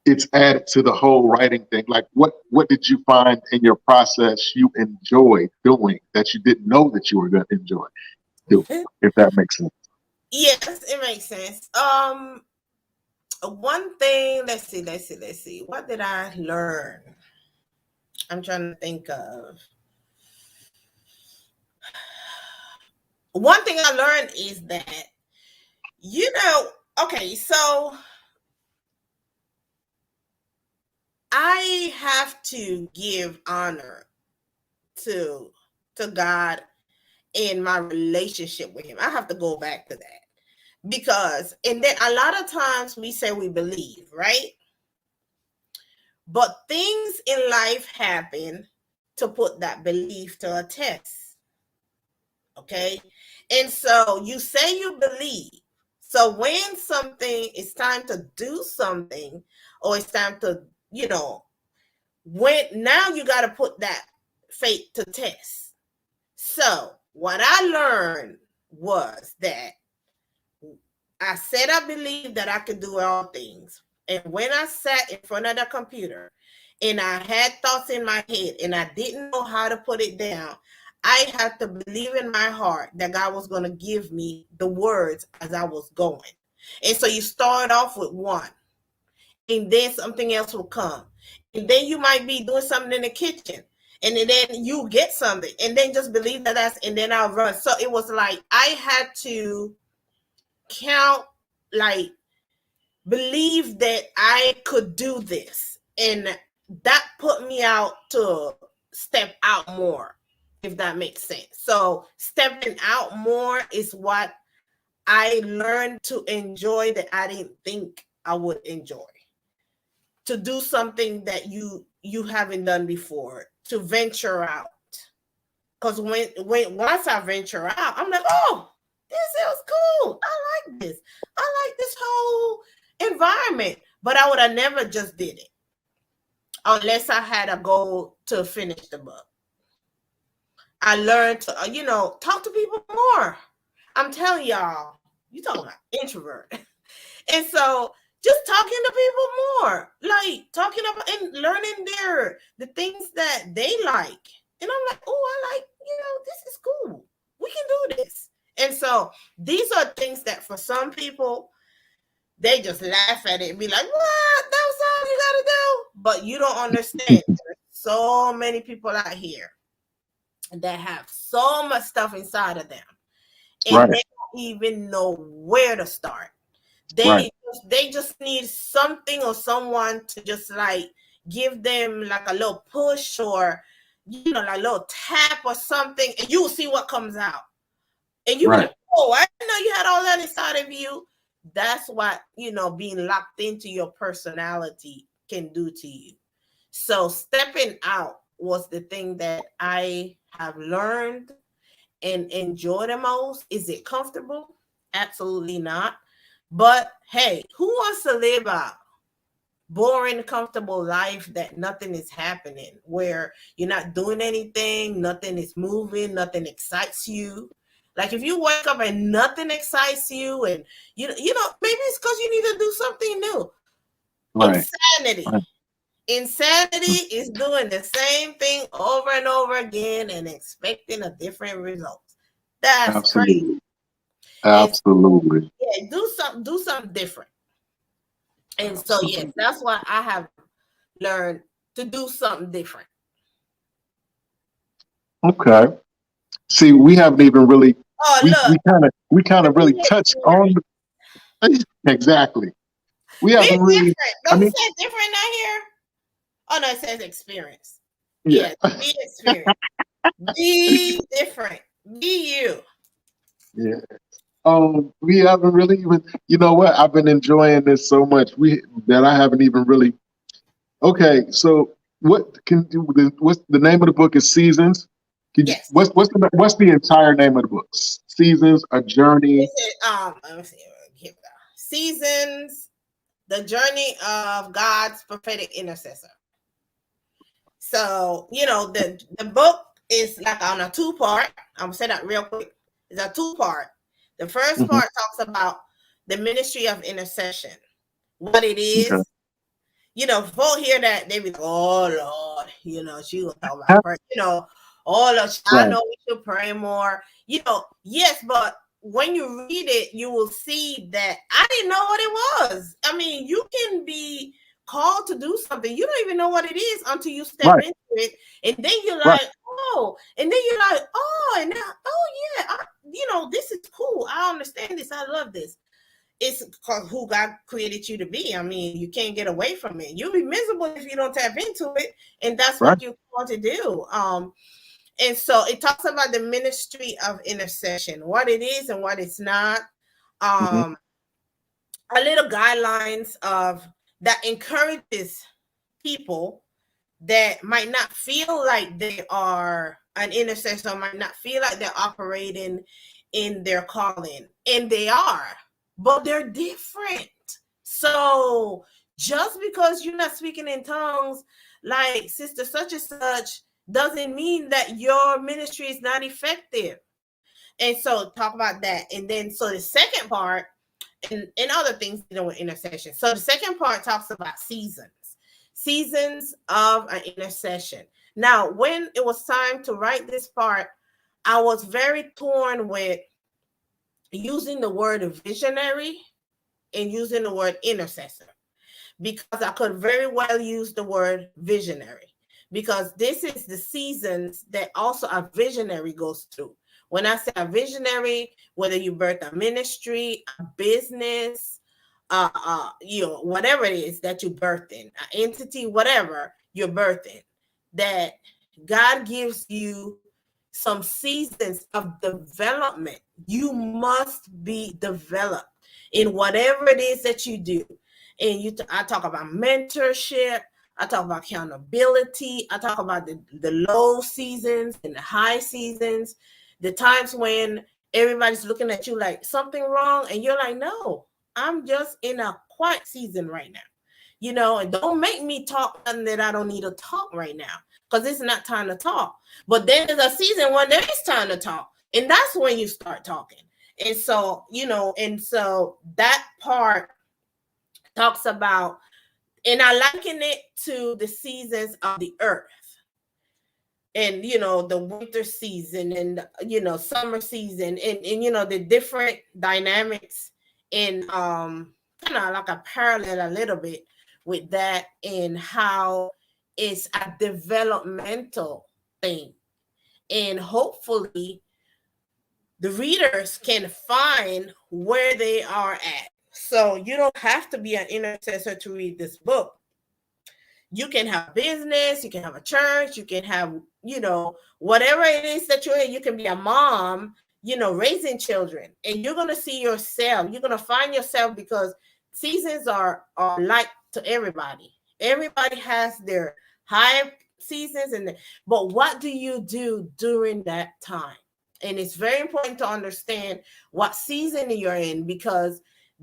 [SPEAKER 1] it's added to the whole writing thing. Like what did you find in your process you enjoyed doing that you didn't know that you were going to enjoy doing? If that makes sense.
[SPEAKER 2] Yes, it makes sense. One thing, let's see. What did I learn? I'm trying to think of. One thing I learned is that, okay, so I have to give honor to God in my relationship with him. I have to go back to that. Because, and then a lot of times we say we believe, right? But things in life happen to put that belief to a test. Okay. And so you say you believe. So when something is time to do something, or it's time to, when now you got to put that faith to test. So what I learned was that I said I believed that I could do all things. And when I sat in front of the computer and I had thoughts in my head and I didn't know how to put it down, I had to believe in my heart that God was going to give me the words as I was going. And so you start off with one, and then something else will come. And then you might be doing something in the kitchen, and then you get something, and then just believe and then I'll run. So it was like I had to count, like, believe that I could do this. And that put me out to step out more, if that makes sense. So stepping out more is what I learned to enjoy that I didn't think I would enjoy. To do something that you haven't done before, to venture out. Because when once I venture out, I'm like, oh, this is cool. I like this. I like this whole environment. But I would have never just did it unless I had a goal to finish the book. I learned to, talk to people more. I'm telling y'all, you talking about introvert. And so just talking to people more, like talking about and learning the things that they like. And I'm like, oh, I like, this is cool. We can do this. And so these are things that for some people, they just laugh at it and be like, what? That's all you got to do? But you don't understand. There's so many people out here that have so much stuff inside of them, and
[SPEAKER 1] Right.
[SPEAKER 2] they don't even know where to start.
[SPEAKER 1] Right.
[SPEAKER 2] They just need something or someone to just like give them like a little push, or like a little tap or something, and you will see what comes out. And you be
[SPEAKER 1] Right.
[SPEAKER 2] like, oh, I didn't know you had all that inside of you. That's what being locked into your personality can do to you. So stepping out was the thing that I have learned. and enjoy the most. Is it comfortable? Absolutely not. But hey, who wants to live a boring, comfortable life that nothing is happening, where you're not doing anything, nothing is moving, nothing excites you? Like if you wake up and nothing excites you, and you know, maybe it's because you need to do something new.
[SPEAKER 1] Right.
[SPEAKER 2] Insanity.
[SPEAKER 1] Right.
[SPEAKER 2] Insanity is doing the same thing over and over again and expecting a different result. That's
[SPEAKER 1] Absolutely.
[SPEAKER 2] crazy.
[SPEAKER 1] Absolutely.
[SPEAKER 2] Yeah, do something different. And so yes, that's why I have learned to do something different.
[SPEAKER 1] Okay. See, we haven't even really
[SPEAKER 2] Oh, look,
[SPEAKER 1] we kind of really touched on exactly. We
[SPEAKER 2] be
[SPEAKER 1] haven't really.
[SPEAKER 2] different.
[SPEAKER 1] I
[SPEAKER 2] Does
[SPEAKER 1] mean,
[SPEAKER 2] it say different out here? Oh no, it says experience.
[SPEAKER 1] yeah.
[SPEAKER 2] Yeah, be experience. Be different. Be you.
[SPEAKER 1] Yeah. We haven't really even. You know what? I've been enjoying this so much. That I haven't even really. Okay, so what's the name of the book? Is Seasons?
[SPEAKER 2] Yes.
[SPEAKER 1] What's the entire name of the book? Seasons, a journey.
[SPEAKER 2] This is let me see. Here we go. Seasons, the journey of God's prophetic intercessor. So, the book is like on a two-part. I'm gonna say that real quick. It's a two-part. The first
[SPEAKER 1] Mm-hmm.
[SPEAKER 2] part talks about the ministry of intercession, what it
[SPEAKER 1] Okay.
[SPEAKER 2] is. Before hear that, they be like, oh Lord, she will talk about prayer. Oh Lord, I
[SPEAKER 1] Right.
[SPEAKER 2] know we should pray more. Yes, but when you read it, you will see that I didn't know what it was. I mean, you can be called to do something. You don't even know what it is until you step
[SPEAKER 1] Right.
[SPEAKER 2] into it. And then you're
[SPEAKER 1] Right.
[SPEAKER 2] like, oh, and then you're like, oh, and now, oh yeah, this is cool. I understand this. I love this. It's because who God created you to be. I mean, you can't get away from it. You'll be miserable if you don't tap into it, and that's
[SPEAKER 1] Right.
[SPEAKER 2] what you want to do. And so it talks about the ministry of intercession, what it is and what it's not.
[SPEAKER 1] Mm-hmm.
[SPEAKER 2] A little guidelines of that encourages people that might not feel like they are an intercessor, might not feel like they're operating in their calling, and they are, but they're different. So just because you're not speaking in tongues like sister such and such doesn't mean that your ministry is not effective. And so talk about that. And then so the second part, and other things with intercession. So the second part talks about seasons of an intercession. Now, when it was time to write this part, I was very torn with using the word visionary and using the word intercessor, because I could very well use the word visionary, because this is the seasons that also a visionary goes through. When I say a visionary, whether you birth a ministry, a business, whatever it is that you're birthing, an entity, whatever you're birthing, that God gives you some seasons of development. You must be developed in whatever it is that you do. And I talk about mentorship. I talk about accountability. I talk about the low seasons and the high seasons, the times when everybody's looking at you like something wrong, and you're like, no, I'm just in a quiet season right now. And don't make me talk nothing that I don't need to talk right now, because it's not time to talk. But then there's a season when there is time to talk, and that's when you start talking. And so, that part talks about, and I liken it to the seasons of the earth. And the winter season, and summer season, and the different dynamics, and kind of like a parallel a little bit with that, in how it's a developmental thing. And hopefully the readers can find where they are at. So you don't have to be an intercessor to read this book. You can have a business, you can have a church, you can have, whatever it is that you're in. You can be a mom, raising children, and you're going to see yourself. You're going to find yourself, because seasons are like to everybody. Everybody has their high seasons, but what do you do during that time? And it's very important to understand what season you're in, because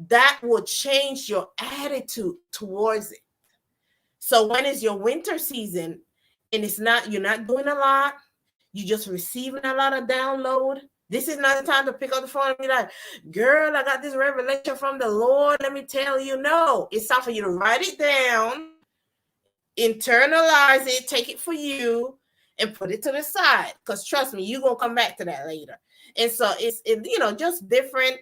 [SPEAKER 2] that will change your attitude towards it. So when is your winter season and you're not doing a lot, you're just receiving a lot of download. This is not the time to pick up the phone and be like, girl, I got this revelation from the Lord. Let me tell you. No, it's time for you to write it down, internalize it, take it for you, and put it to the side. Because trust me, you're going to come back to that later. And so it's just different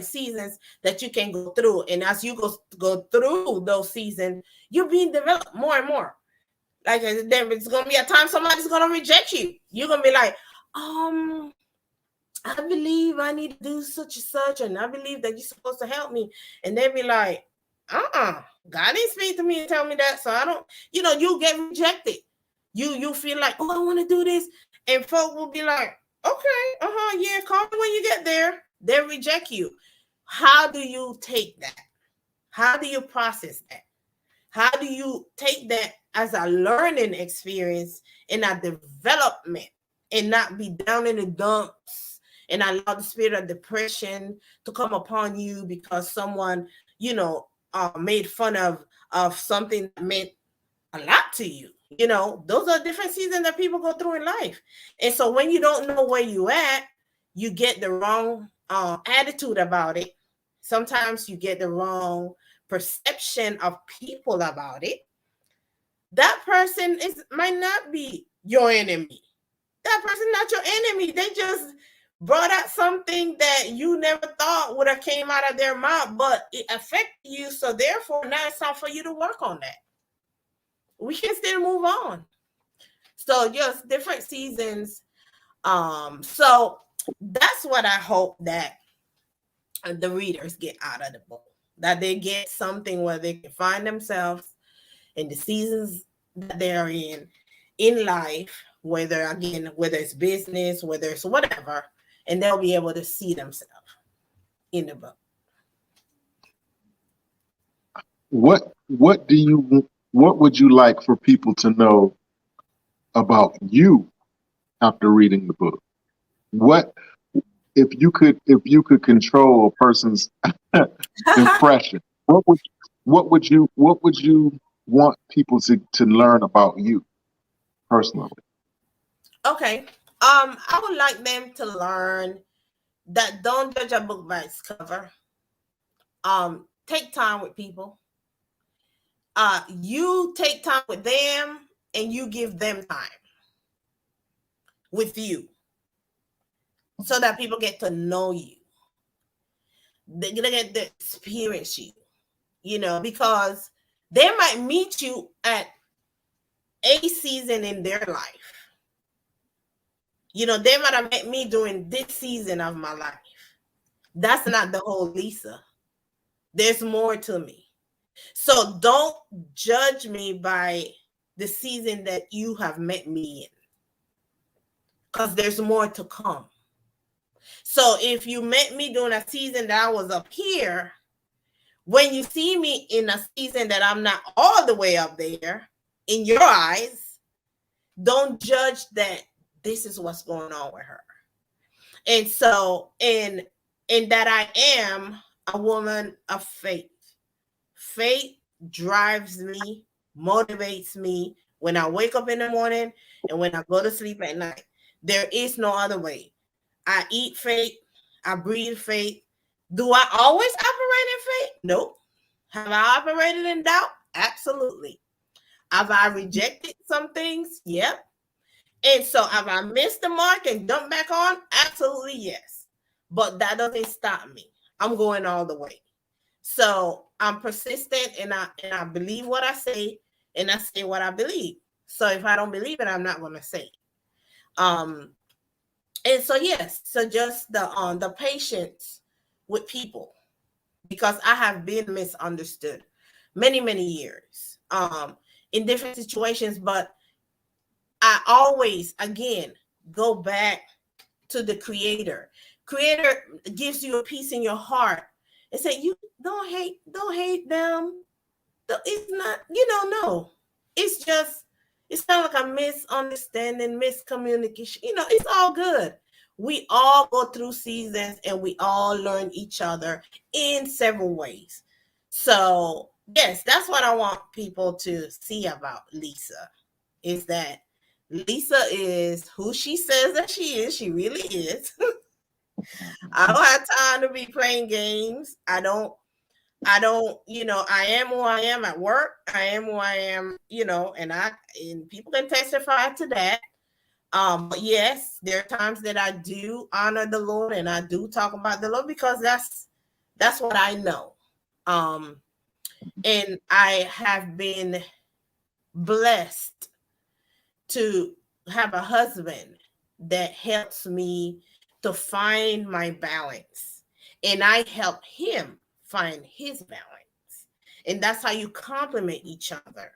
[SPEAKER 2] seasons that you can go through. And as you go through those seasons, you're being developed more and more. Like there's going to be a time somebody's going to reject you. You're going to be like, I believe I need to do such and such, and I believe that you're supposed to help me. And they'll be like, God didn't speak to me and tell me that. So I don't, you get rejected. You feel like, oh, I want to do this. And folk will be like, okay, yeah, call me when you get there. They'll reject you. How do you take that? How do you process that? How do you take that as a learning experience and a development, and not be down in the dumps and allow the spirit of depression to come upon you because someone, made fun of something that meant a lot to you? Those are different seasons that people go through in life. And so when you don't know where you at, you get the wrong attitude about it. Sometimes you get the wrong perception of people about it. That person might not be your enemy. That person not your enemy. They just brought out something that you never thought would have came out of their mouth, but it affected you. So therefore, now it's time for you to work on that. We can still move on. So just different seasons. So that's what I hope that the readers get out of the book, that they get something where they can find themselves in the seasons that they're in life, whether it's business, whether it's whatever, and they'll be able to see themselves in the book.
[SPEAKER 1] What would you like for people to know about you after reading the book? What if you could control a person's impression? What would you want people to learn about you personally?
[SPEAKER 2] Okay. I would like them to learn that don't judge a book by its cover. Take time with people. You take time with them and you give them time with you so that people get to know you. They're gonna get to experience you, because they might meet you at a season in their life. They might have met me during this season of my life. That's not the whole Lisa. There's more to me. So don't judge me by the season that you have met me in, because there's more to come. So if you met me during a season that I was up here, when you see me in a season that I'm not all the way up there, in your eyes, don't judge that this is what's going on with her. And so, in that I am a woman of faith. Faith drives me, motivates me when I wake up in the morning and when I go to sleep at night. There is no other way. I eat faith. I breathe faith. Do I always operate in faith? Nope. Have I operated in doubt? Absolutely. Have I rejected some things? Yep. And so have I missed the mark and jumped back on? Absolutely yes. But that doesn't stop me. I'm going all the way. So I'm persistent and I believe what I say and I say what I believe. So if I don't believe it, I'm not going to say it. And so yes, so just the patience with people, because I have been misunderstood many, many years in different situations, but I always, again, go back to the Creator. Creator gives you a peace in your heart and say, you don't hate them. It's not, no. It's just, It's kind of like a misunderstanding, miscommunication. It's all good. We all go through seasons and we all learn each other in several ways. So, yes, that's what I want people to see about Lisa, is that Lisa is who she says that she is. She really is. I don't have time to be playing games. I don't, I am who I am at work. I am who I am, and people can testify to that. But yes, there are times that I do honor the Lord and I do talk about the Lord, because that's what I know. And I have been blessed to have a husband that helps me to find my balance, and I help him find his balance. And that's how you complement each other.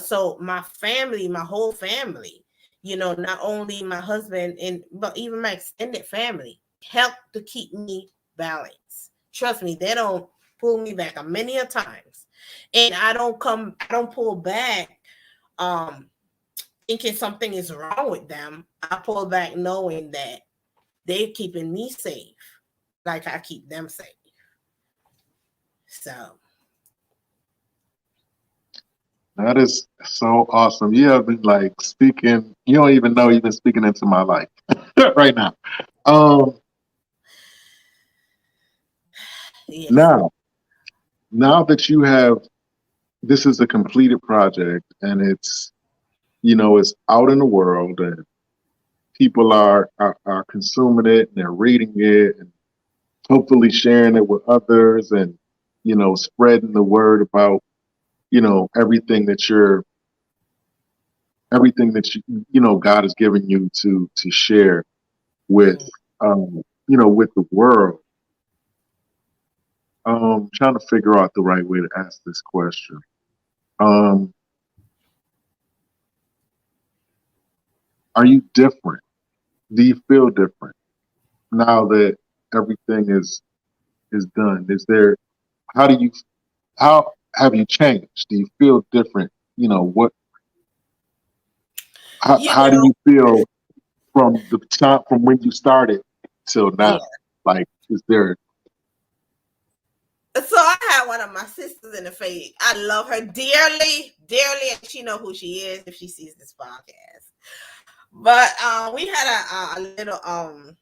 [SPEAKER 2] So my family, my whole family, not only my husband but even my extended family help to keep me balanced. Trust me, they don't pull me back many a times. And I don't pull back thinking something is wrong with them. I pull back knowing that they're keeping me safe like I keep them safe. So
[SPEAKER 1] that is so awesome. You have been like speaking, you don't even know you've been speaking into my life right now.
[SPEAKER 2] Yes.
[SPEAKER 1] Now that you have, this is a completed project and it's, it's out in the world and people are consuming it and they're reading it and hopefully sharing it with others and, spreading the word about, everything that God has given you to share with, with the world. Trying to figure out the right way to ask this question. Are you different? Do you feel different now that everything is done? How have you changed? Do you feel different? How do you feel from the time from when you started till now?
[SPEAKER 2] Yeah.
[SPEAKER 1] Like, is there?
[SPEAKER 2] So I had one of my sisters in the faith. I love her dearly, dearly, and she know who she is if she sees this podcast. But we had a little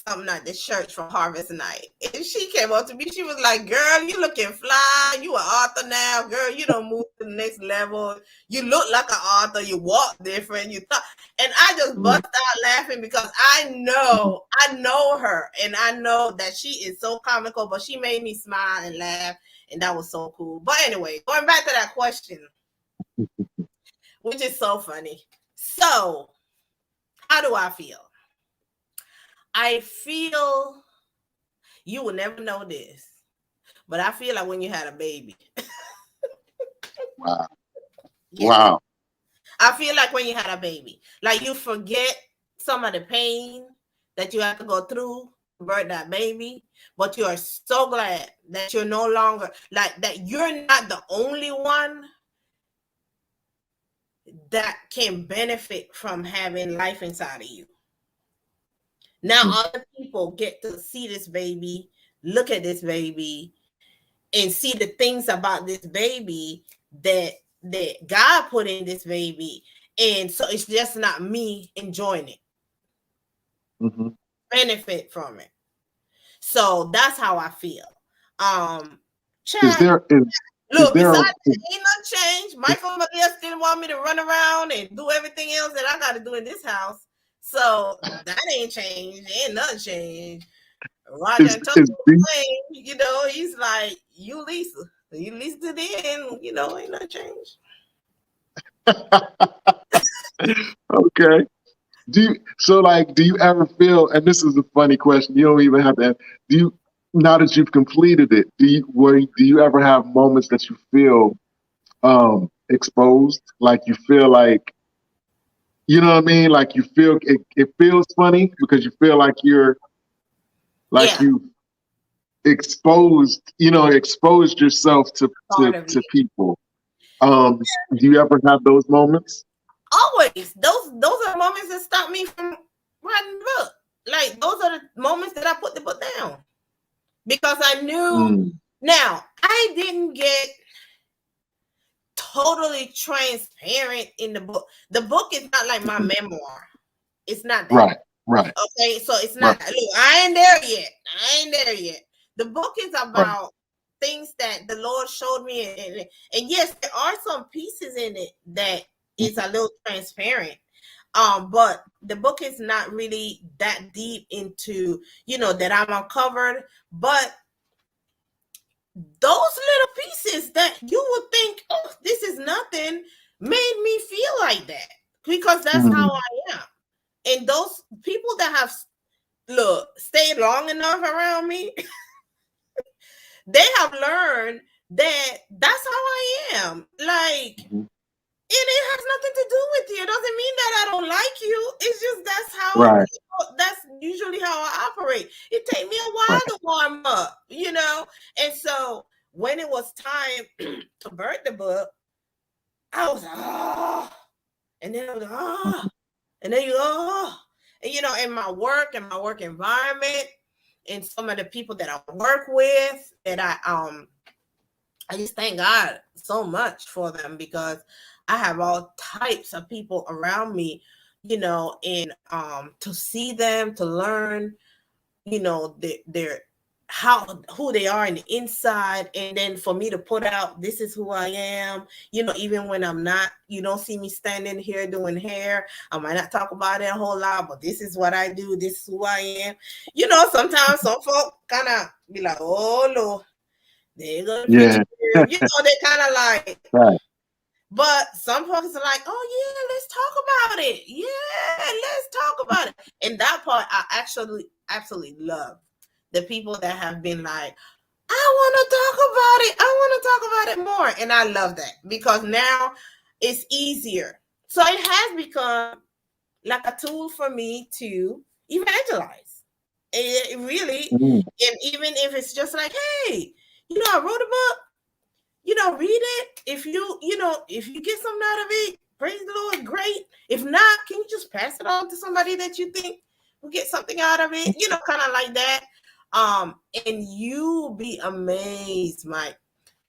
[SPEAKER 2] something at the church for Harvest Night, and she came up to me. She was like, "Girl, you looking fly. You an author now, girl. You don't move to the next level. You look like an author. You walk different. You thought." And I just bust out laughing because I know her, and I know that she is so comical. But she made me smile and laugh, and that was so cool. But anyway, going back to that question, which is so funny. So, how do I feel? I feel, you will never know this, but I feel like when you had a baby.
[SPEAKER 1] Wow.
[SPEAKER 2] Yeah.
[SPEAKER 1] Wow.
[SPEAKER 2] I feel like when you had a baby, like you forget some of the pain that you have to go through to birth that baby, but you are so glad that you're no longer, like that you're not the only one that can benefit from having life inside of you. Now other people get to see this baby, look at this baby, and see the things about this baby that God put in this baby. And so it's just not me enjoying it. Benefit from it. So that's how I feel. Chad, look, besides ain't no change. Michael McLain didn't want me to run around and do everything else that I got to do in this house. So that ain't changed. Ain't nothing changed. Roger McLain, he's like, you Lisa to the end, ain't nothing changed.
[SPEAKER 1] Okay. Do you ever feel, and this is a funny question, you don't even have to, now that you've completed it, do you ever have moments that you feel exposed? Like you feel like, you know what I mean? Like you feel, it feels funny because you feel like you're, like you exposed yourself to people. Do you ever have those moments?
[SPEAKER 2] Always. Those are moments that stop me from writing the book. Like those are the moments that I put the book down because I knew. Now I didn't get totally transparent in the book. The book is not like my memoir. It's not that.
[SPEAKER 1] Right.
[SPEAKER 2] Okay, so it's not. Look, I ain't there yet. The book is about things that the Lord showed me, and yes, there are some pieces in it that is a little transparent. But the book is not really that deep into, that I'm uncovered. But those little pieces that you would think, oh, this is nothing, made me feel like that because that's how I am. And those people that have stayed long enough around me, they have learned that that's how I am. Like, and it has nothing to do with you. It doesn't mean that I don't like you. It's just that's how that's usually how I operate. It takes me a while to warm up, And so when it was time to birth the book, I was and then I was and then and in my work environment, and some of the people that I work with, that I just thank God so much for them because I have all types of people around me, and to see them, to learn, their who they are in the inside, and then for me to put out, this is who I am, even when I'm not, you don't see me standing here doing hair. I might not talk about it a whole lot, but this is what I do, this is who I am. Sometimes some folk kind of be like, oh Lord, they're gonna preach here. They kind of like But some folks are like, oh yeah, let's talk about it. Yeah, let's talk about it. And that part I actually absolutely love. The people that have been like, I want to talk about it. I want to talk about it more. And I love that because now it's easier. So it has become like a tool for me to evangelize. It really, and even if it's just like, hey, I wrote a book, read it. If you get something out of it, praise the Lord, great. If not, can you just pass it on to somebody that you think will get something out of it? Kind of like that. And you'll be amazed, Mike,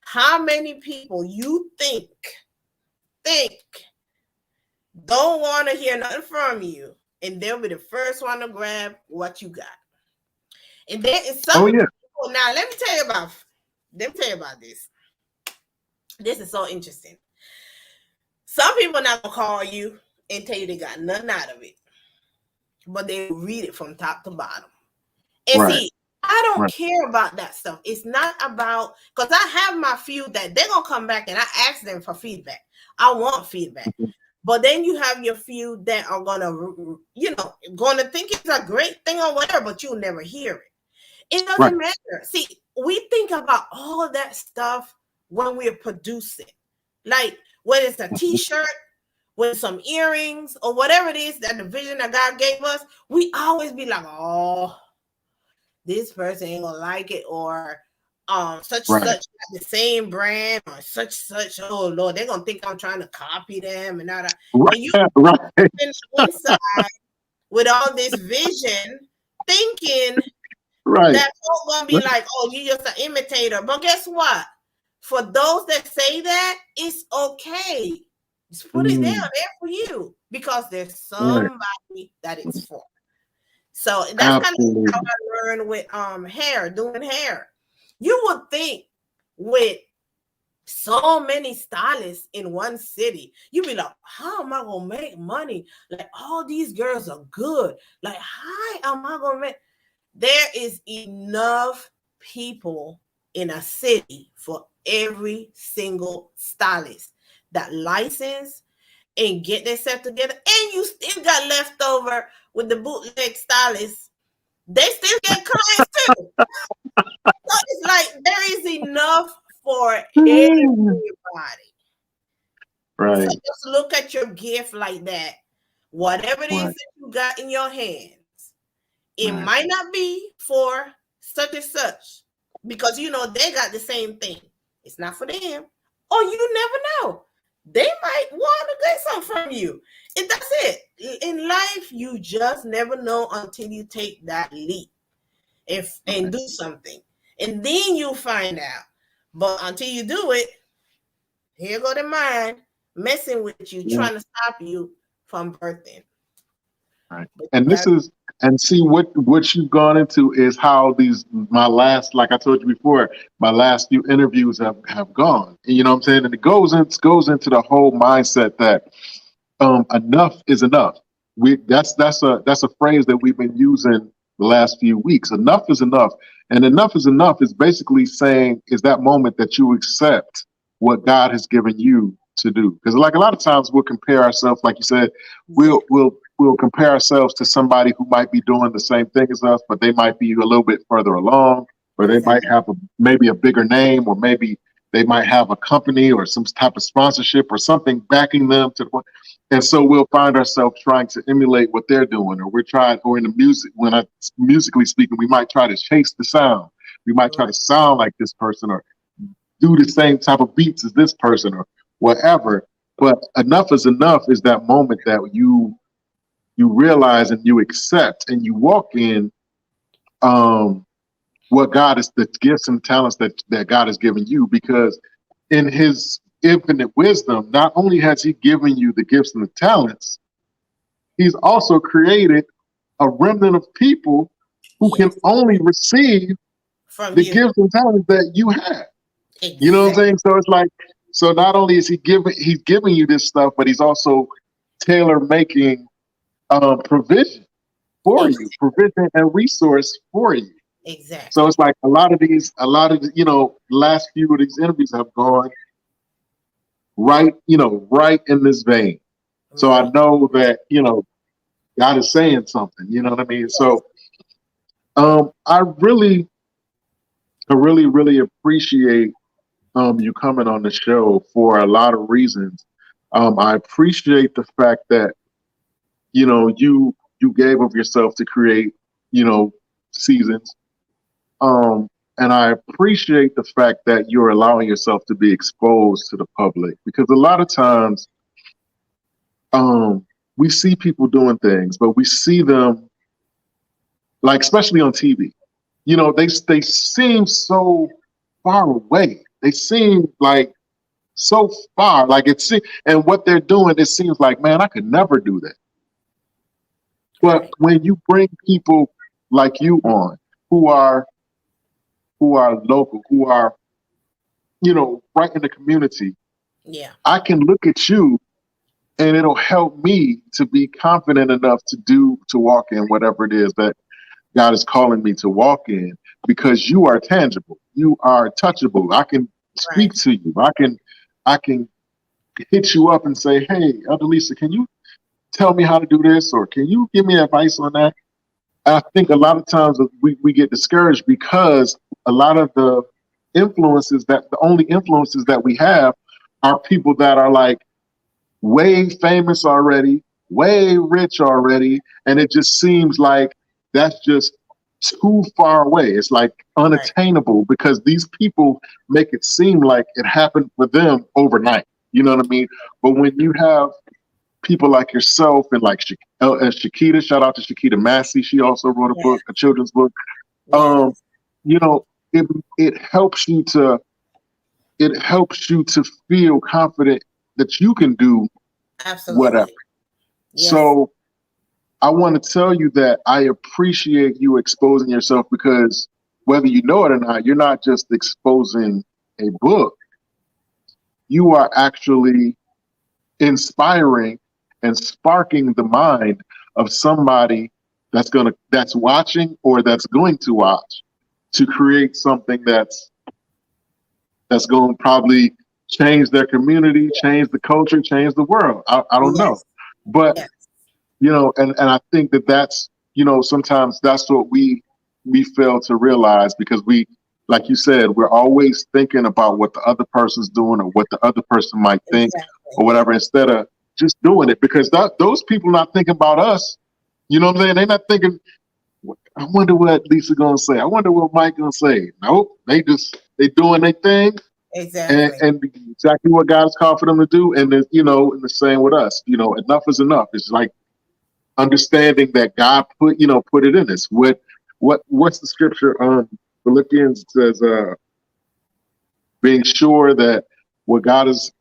[SPEAKER 2] how many people you think don't want to hear nothing from you, and they'll be the first one to grab what you got. And there is some people. Now, let me tell you about this. This is so interesting. Some people are not gonna call you and tell you they got nothing out of it, but they read it from top to bottom. And see, I don't care about that stuff. It's not about, because I have my few that they're gonna come back and I ask them for feedback. I want feedback. But then you have your few that are gonna think it's a great thing or whatever, but you'll never hear it. It doesn't matter. See, we think about all that stuff when we're producing, like when it's a t-shirt, with some earrings, or whatever it is that the vision that God gave us, we always be like, oh, this person ain't gonna like it, or such the same brand, or such, oh Lord, they're gonna think I'm trying to copy them and all that. And you inside with all this vision, thinking that folk gonna be like, oh, you just an imitator. But guess what? For those that say that, it's okay. Just put it down there for you, because there's somebody that it's for. So that's kind of how I learned with doing hair. You would think with so many stylists in one city, you'd be like, how am I gonna make money? Like, all these girls are good. Like, how am I gonna make? There is enough people in a city for every single stylist that license and get themselves together. And you still got leftover with the bootleg stylists. They still get clients too. So it's like there is enough for everybody.
[SPEAKER 1] Right.
[SPEAKER 2] So just look at your gift like that. Whatever it is that you got in your hands, it might not be for such and such, because they got the same thing. It's not for them. Or you never know. they might want to get something from you. And that's it. In life, you just never know until you take that leap and do something. And then you find out. But until you do it, here go the mind messing with you, trying to stop you from birthing.
[SPEAKER 1] Right. And this is, and see what you've gone into is how my last, like I told you before, my last few interviews have gone. And you know what I'm saying? And it goes into the whole mindset that enough is enough. That's a phrase that we've been using the last few weeks. Enough is enough. And enough is basically saying is that moment that you accept what God has given you to do. Because like a lot of times we'll compare ourselves, like you said, we'll compare ourselves to somebody who might be doing the same thing as us, but they might be a little bit further along, or they might have maybe a bigger name, or maybe they might have a company or some type of sponsorship or something backing them to the point. And so we'll find ourselves trying to emulate what they're doing, or in the music, musically speaking, we might try to chase the sound. We might try to sound like this person or do the same type of beats as this person or whatever. But enough is that moment that you realize and you accept and you walk in what God is, the gifts and talents that God has given you, because in his infinite wisdom, not only has he given you the gifts and the talents, he's also created a remnant of people who can only receive from the gifts and talents that you have. Exactly. You know what I'm saying? So it's like, so not only is he's giving you this stuff, but he's also tailor making provision for you, provision and resource for you.
[SPEAKER 2] Exactly.
[SPEAKER 1] So it's like a lot of the last few of these interviews have gone right in this vein. So I know that, God is saying something, you know what I mean? Yes. So I really appreciate you coming on the show for a lot of reasons. I appreciate the fact that, you gave of yourself to create, seasons. And I appreciate the fact that you're allowing yourself to be exposed to the public, because a lot of times we see people doing things, but we see them, like, especially on TV, they seem so far away. They seem like so far, like and what they're doing, it seems like, man, I could never do that. But when you bring people like you on, who are local, who are, right in the community, I can look at you and it'll help me to be confident enough to walk in whatever it is that God is calling me to walk in, because you are tangible. You are touchable. I can speak to you. I can hit you up and say, hey, Elder Lisa, can you tell me how to do this? Or can you give me advice on that? I think a lot of times we get discouraged because a lot of the only influences that we have are people that are like way famous already, way rich already. And it just seems like that's just too far away. It's like unattainable because these people make it seem like it happened for them overnight. You know what I mean? But when you have people like yourself and like Shakita, shout out to Shakita Massey. She also wrote a book, a children's book. It helps you to feel confident that you can do whatever. Yes. So I want to tell you that I appreciate you exposing yourself, because whether you know it or not, you're not just exposing a book. You are actually inspiring and sparking the mind of somebody that's watching or that's going to watch, to create something that's going to probably change their community, change the culture, change the world. I don't know. But, and I think that's, sometimes that's what we fail to realize, because we, like you said, we're always thinking about what the other person's doing or what the other person might think or whatever, instead of just doing it, because those people not thinking about us. You know what I'm saying? They're not thinking, I wonder what Lisa gonna say. I wonder what Mike gonna say. Nope, they doing their thing.
[SPEAKER 2] Exactly.
[SPEAKER 1] and exactly what God has called for them to do. And then, and the same with us. Enough is enough. It's like understanding that God put it in us. What's the scripture? Philippians says, being sure that what God has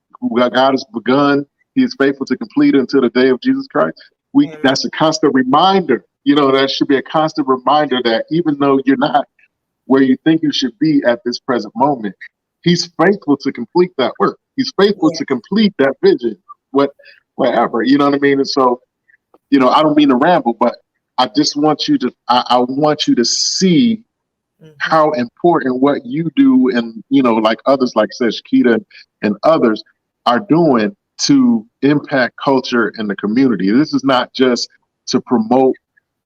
[SPEAKER 1] begun, He is faithful to complete it until the day of Jesus Christ. That's a constant reminder. That should be a constant reminder that even though you're not where you think you should be at this present moment, He's faithful to complete that work. He's faithful to complete that vision, whatever. You know what I mean? And so, I don't mean to ramble, but I just want you to, I want you to see how important what you do, and like others, like says Shakita and others are doing to impact culture in the community. This is not just to promote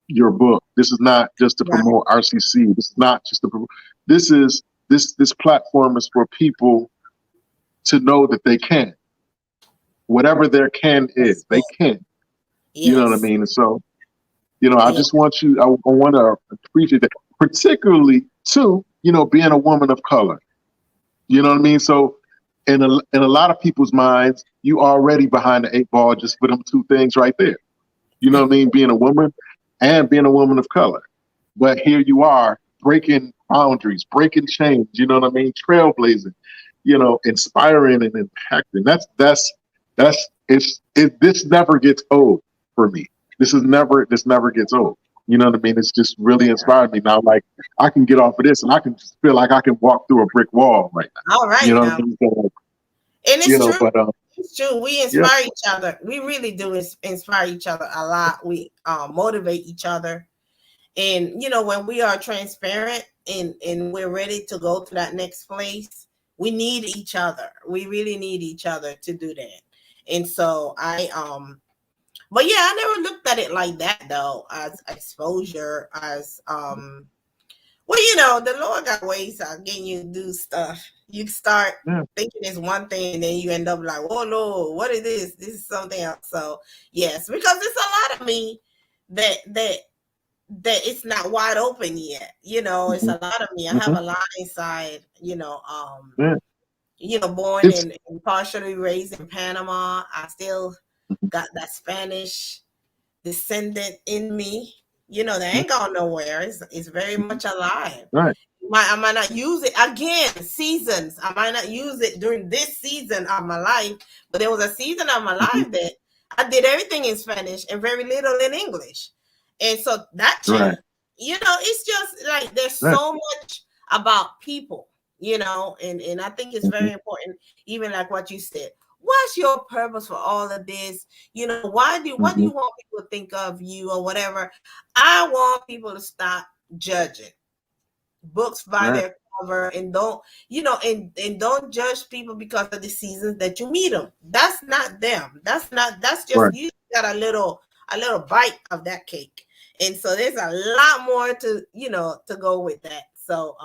[SPEAKER 1] your book. This is not just to promote RCC. This is not just to promote. This platform is for people to know that they can, whatever their can is, they can. You know what I mean? And so, I just want you. I want to appreciate that, particularly too. Being a woman of color. You know what I mean? So, in a lot of people's minds, you already behind the 8 ball just for them 2 things right there. You know what I mean? Being a woman and being a woman of color. But here you are breaking boundaries, breaking chains. You know what I mean? Trailblazing. Inspiring and impacting. This never gets old for me. This never gets old. You know what I mean? It's just really inspired me now. Like, I can get off of this and I can just feel like I can walk through a brick wall right now.
[SPEAKER 2] All right.
[SPEAKER 1] You know
[SPEAKER 2] now.
[SPEAKER 1] what I mean? So,
[SPEAKER 2] and it's true.
[SPEAKER 1] But,
[SPEAKER 2] it's true. We inspire each other. We really do inspire each other a lot. We motivate each other. And, when we are transparent and we're ready to go to that next place, we need each other. We really need each other to do that. And so but yeah, I never looked at it like that though, as exposure, as the Lord got ways of getting you to do stuff. You start thinking it's one thing, and then you end up like, oh Lord, what is this? This is something else. So yes, because it's a lot of me that it's not wide open yet. It's a lot of me. I have a lot inside, born and partially raised in Panama. I still got that Spanish descendant in me. They ain't gone nowhere. It's very much alive.
[SPEAKER 1] Right.
[SPEAKER 2] I might not use it again. Seasons. I might not use it during this season of my life, but there was a season of my life that I did everything in Spanish and very little in English. And so that changed.
[SPEAKER 1] Right.
[SPEAKER 2] It's just like there's so much about people, and I think it's very important, even like what you said. What's your purpose for all of this? What do you want people to think of you or whatever? I want people to stop judging books by their cover, and don't, and don't judge people because of the seasons that you meet them. That's not them. That's just you got a little bite of that cake. And so there's a lot more to, to go with that. So,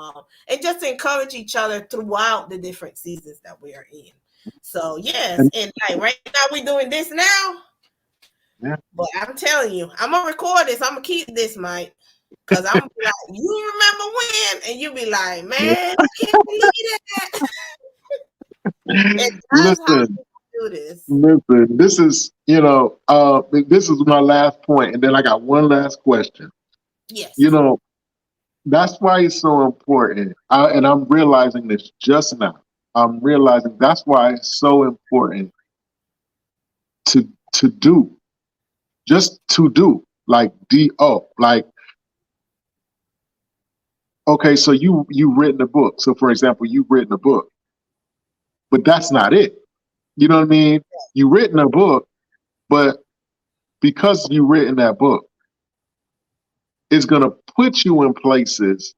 [SPEAKER 2] and just to encourage each other throughout the different seasons that we are in. So, yes. And like right now we're doing this now. Yeah. But I'm telling you, I'm going to record this. I'm going to keep this, Mike. Because I'm like, you remember when? And you be like, man, I can't believe that.
[SPEAKER 1] Listen, this is, this is my last point, and then I got one last question.
[SPEAKER 2] Yes.
[SPEAKER 1] That's why it's so important. And I'm realizing this just now. I'm realizing that's why it's so important to do. Just to do. Like D-O. Like, okay, so you've written a book. So for example, you've written a book. But that's not it. You know what I mean? You've written a book, but because you've written that book, it's going to put you in places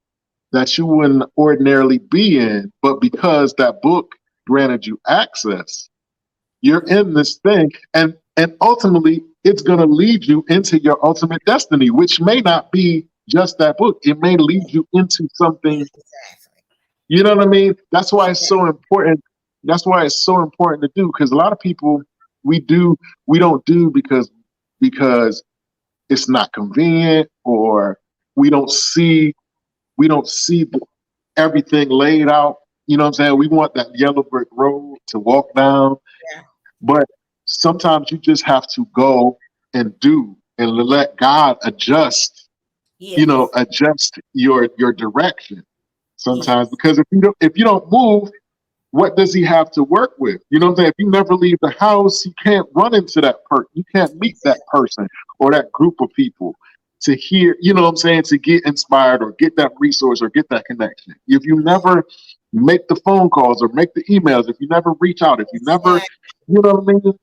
[SPEAKER 1] that you wouldn't ordinarily be in. But because that book granted you access, you're in this thing. And ultimately, it's going to lead you into your ultimate destiny, which may not be just that book. It may lead you into something. You know what I mean? That's why it's so important. That's why it's so important to do, because a lot of people we don't do because it's not convenient, or we don't see everything laid out. You know what I'm saying? We want that yellow brick road to walk down,
[SPEAKER 2] Yeah.
[SPEAKER 1] but sometimes you just have to go and do and let God adjust,
[SPEAKER 2] Yes.
[SPEAKER 1] adjust your direction sometimes.
[SPEAKER 2] Yes.
[SPEAKER 1] Because if you don't move, what does he have to work with? You know what I'm saying? If you never leave the house, you can't run into that person. You can't meet that person or that group of people to hear, you know what I'm saying, to get inspired or get that resource or get that connection. If you never make the phone calls or make the emails, if you never reach out, if you never,
[SPEAKER 2] Exactly.
[SPEAKER 1] you know what I mean?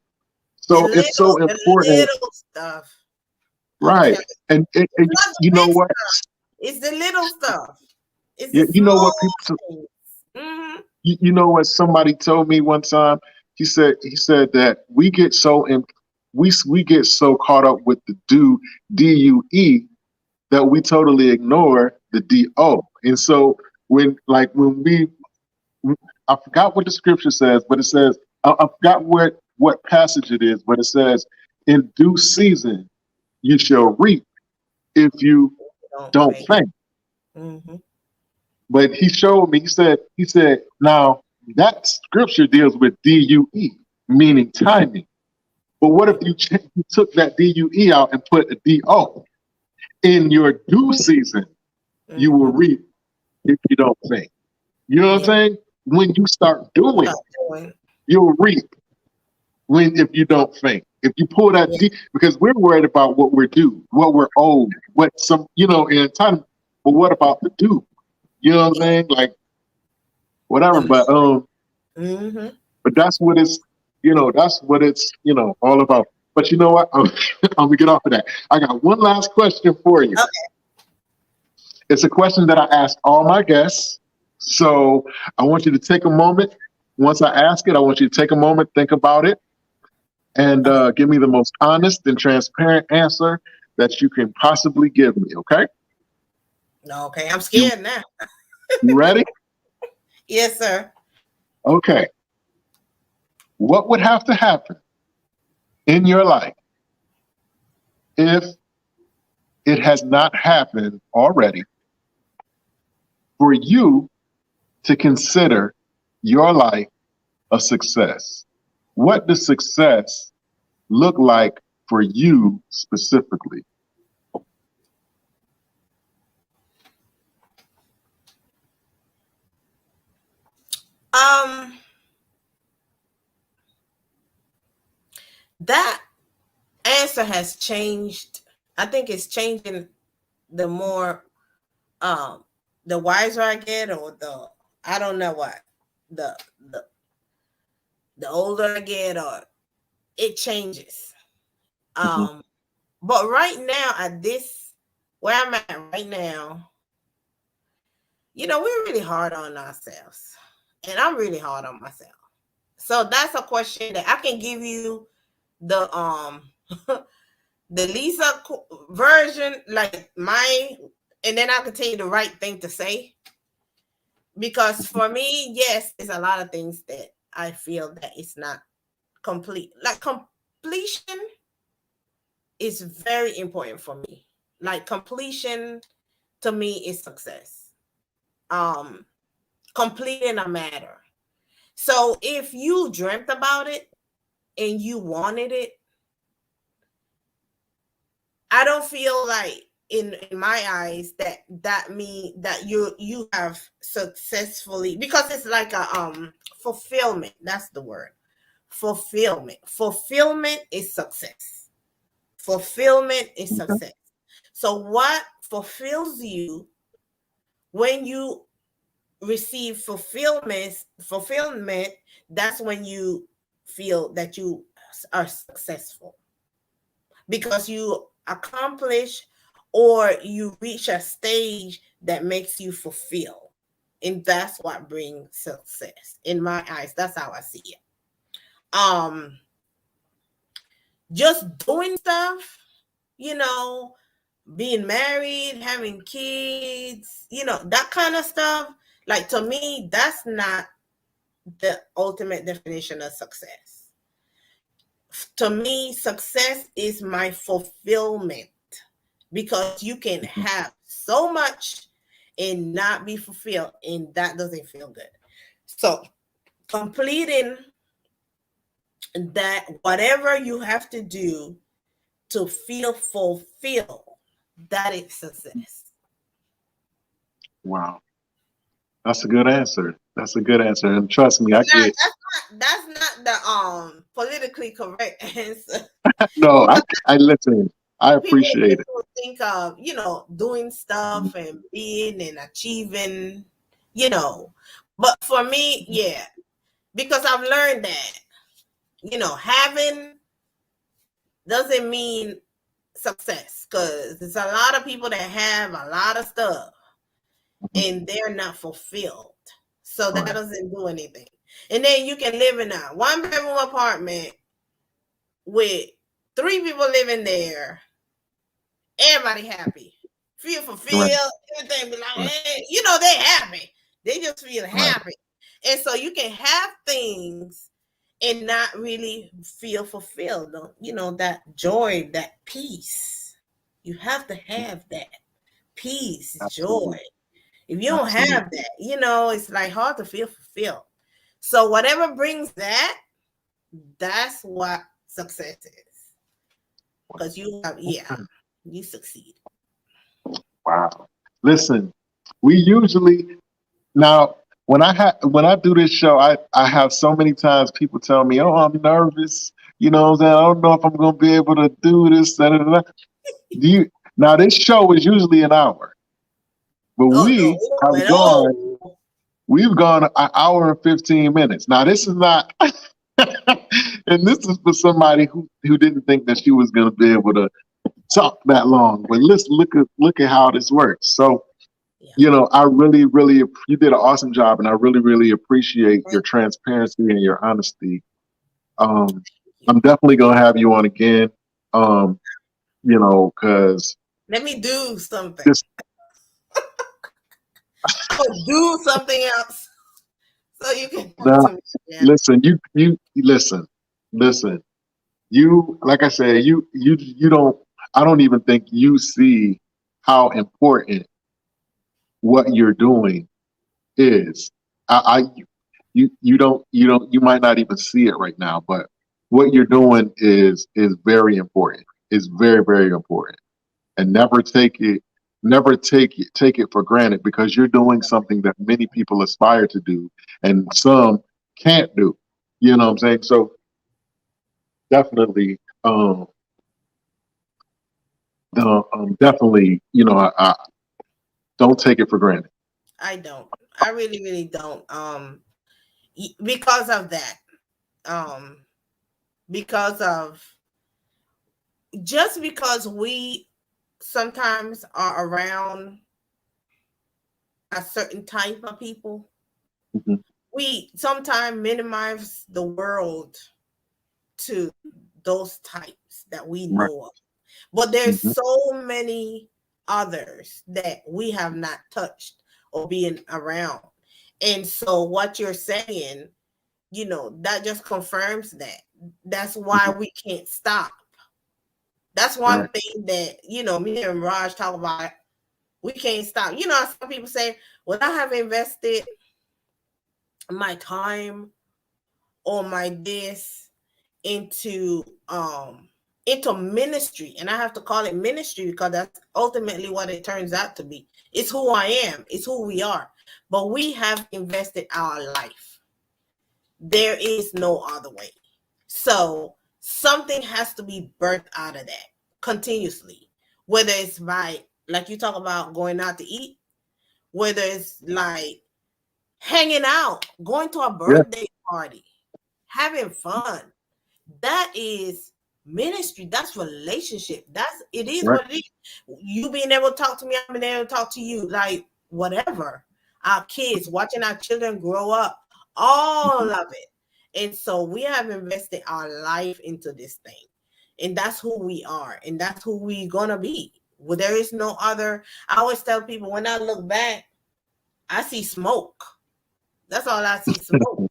[SPEAKER 1] So it's so
[SPEAKER 2] The
[SPEAKER 1] important,
[SPEAKER 2] little stuff. I'm
[SPEAKER 1] right?
[SPEAKER 2] telling
[SPEAKER 1] And,
[SPEAKER 2] you.
[SPEAKER 1] and,
[SPEAKER 2] It's
[SPEAKER 1] and
[SPEAKER 2] not the
[SPEAKER 1] you know
[SPEAKER 2] big
[SPEAKER 1] what?
[SPEAKER 2] stuff. It's the little stuff. It's the
[SPEAKER 1] You know what
[SPEAKER 2] small
[SPEAKER 1] people
[SPEAKER 2] things. Mm-hmm.
[SPEAKER 1] you know what somebody told me one time? He said that we get so caught up with the DUE that we totally ignore the DO. And so when we I forgot what the scripture says, but it says I forgot what passage it is, but it says in due season you shall reap if you
[SPEAKER 2] Don't
[SPEAKER 1] don't
[SPEAKER 2] fake.
[SPEAKER 1] faint.
[SPEAKER 2] Mm-hmm.
[SPEAKER 1] But he showed me, he said, now that scripture deals with DUE, meaning timing. But what if you took that DUE out and put a DO? In your due season, you will
[SPEAKER 2] Mm-hmm.
[SPEAKER 1] reap if you don't think. You know what I'm
[SPEAKER 2] Yeah.
[SPEAKER 1] saying? When you start doing,
[SPEAKER 2] Stop doing.
[SPEAKER 1] you'll reap if you don't think. If you pull that
[SPEAKER 2] Yeah.
[SPEAKER 1] because we're worried about what we're due, what we're owed, what some, in time. But what about the due? You know what I'm
[SPEAKER 2] Yeah.
[SPEAKER 1] saying? Like whatever.
[SPEAKER 2] The mm-hmm.
[SPEAKER 1] But that's what it's, all about. But you know what? I'm gonna get off of that. I got one last question for you.
[SPEAKER 2] Okay.
[SPEAKER 1] It's a question that I ask all my guests. So I want you to take a moment. Once I ask it, I want you to take a moment, think about it, and
[SPEAKER 2] Okay.
[SPEAKER 1] give me the most honest and transparent answer that you can possibly give me. Okay?
[SPEAKER 2] Okay. I'm
[SPEAKER 1] You
[SPEAKER 2] scared now.
[SPEAKER 1] you ready?
[SPEAKER 2] Yes, sir.
[SPEAKER 1] Okay. What would have to happen in your life if it has not happened already for you to consider your life a success? What does success look like for you specifically?
[SPEAKER 2] Um, that answer has changed. I think it's changing the more the wiser I get, or I don't know what the the the older I get, or it changes.
[SPEAKER 1] Mhm.
[SPEAKER 2] But right now, at this where I'm at right now, we're really hard on ourselves, and I'm really hard on myself. So that's a question that I can give you the the Lisa version, like and then I can tell you the right thing to say. Because for me, yes, there's a lot of things that I feel that it's not complete. Like completion is very important for me. Like completion to me is success. Um, Completing a matter. So if you dreamt about it and you wanted it, I don't feel like in my eyes that mean that you have successfully, because it's like a fulfillment. That's the word. Fulfillment is success. Fulfillment is success. So what fulfills you when you receive fulfillment, that's when you feel that you are successful, because you accomplish or you reach a stage that makes you fulfill, and that's what brings success in my eyes. That's how I see it. um just doing stuff, you know being married, having kids, that kind of stuff, like, to me, that's not the ultimate definition of success. To me, success is my fulfillment, because you can have so much and not be fulfilled, and that doesn't feel good. So completing that, whatever you have to do to feel fulfilled, that is success.
[SPEAKER 1] Wow. That's a good answer. That's a good answer. And trust me, I get.
[SPEAKER 2] That's not the politically correct answer.
[SPEAKER 1] No, I listen. I appreciate it.
[SPEAKER 2] People think of, doing stuff and being and achieving, but for me, yeah, because I've learned that, having doesn't mean success, because there's a lot of people that have a lot of stuff and they're not fulfilled. So that doesn't do anything. And then you can live in a 1-bedroom apartment with 3 people living there. Everybody happy, feel fulfilled, everything be like, hey, they're happy. They just feel happy. And so you can have things and not really feel fulfilled. That joy, that peace. You have to have that peace, joy. If you don't have that, it's like hard to feel fulfilled. So whatever brings that, that's what success is. Because you succeed.
[SPEAKER 1] Wow. Listen, we usually now when I do this show, I have so many times people tell me, "Oh, I'm nervous." You know what I'm saying? I don't know if I'm going to be able to do this. Da, da, da. Now this show is usually an hour, but we've gone an hour and 15 minutes. Now this is not, and this is for somebody who didn't think that she was going to be able to talk that long. But let's look at how this works. So. I really, really, you did an awesome job, and I really, really appreciate your transparency and your honesty. I'm definitely gonna have you on again. Because
[SPEAKER 2] let me do something. Do something else, so you can.
[SPEAKER 1] Listen, you listen. You, like I said, you don't. I don't even think you see how important what you're doing is. You might not even see it right now, but what you're doing is very important. It's very, very important. And never take it for granted, because you're doing something that many people aspire to do and some can't do. You know what I'm saying? So definitely definitely, I don't take it for granted.
[SPEAKER 2] I don't. I really, really don't. Because of that. Because we sometimes are around a certain type of people, we sometimes minimize the world to those types that we know of. But there's so many others that we have not touched or been around. And so what you're saying, that just confirms that. That's why we can't stop. That's one thing that, me and Raj talk about. We can't stop. Some people say, well, I have invested my time or my this into ministry, and I have to call it ministry because that's ultimately what it turns out to be. It's who I am. It's who we are. But we have invested our life. There is no other way. So something has to be birthed out of that continuously, whether it's by, like you talk about, going out to eat, whether it's like hanging out, going to a birthday party, having fun. That is ministry. That's relationship. It is what it is. You being able to talk to me, I'm being able to talk to you, like whatever. Our kids, watching our children grow up, all of it. And so we have invested our life into this thing. And that's who we are. And that's who we're going to be. Well, there is no other. I always tell people, when I look back, I see smoke. That's all I see, smoke.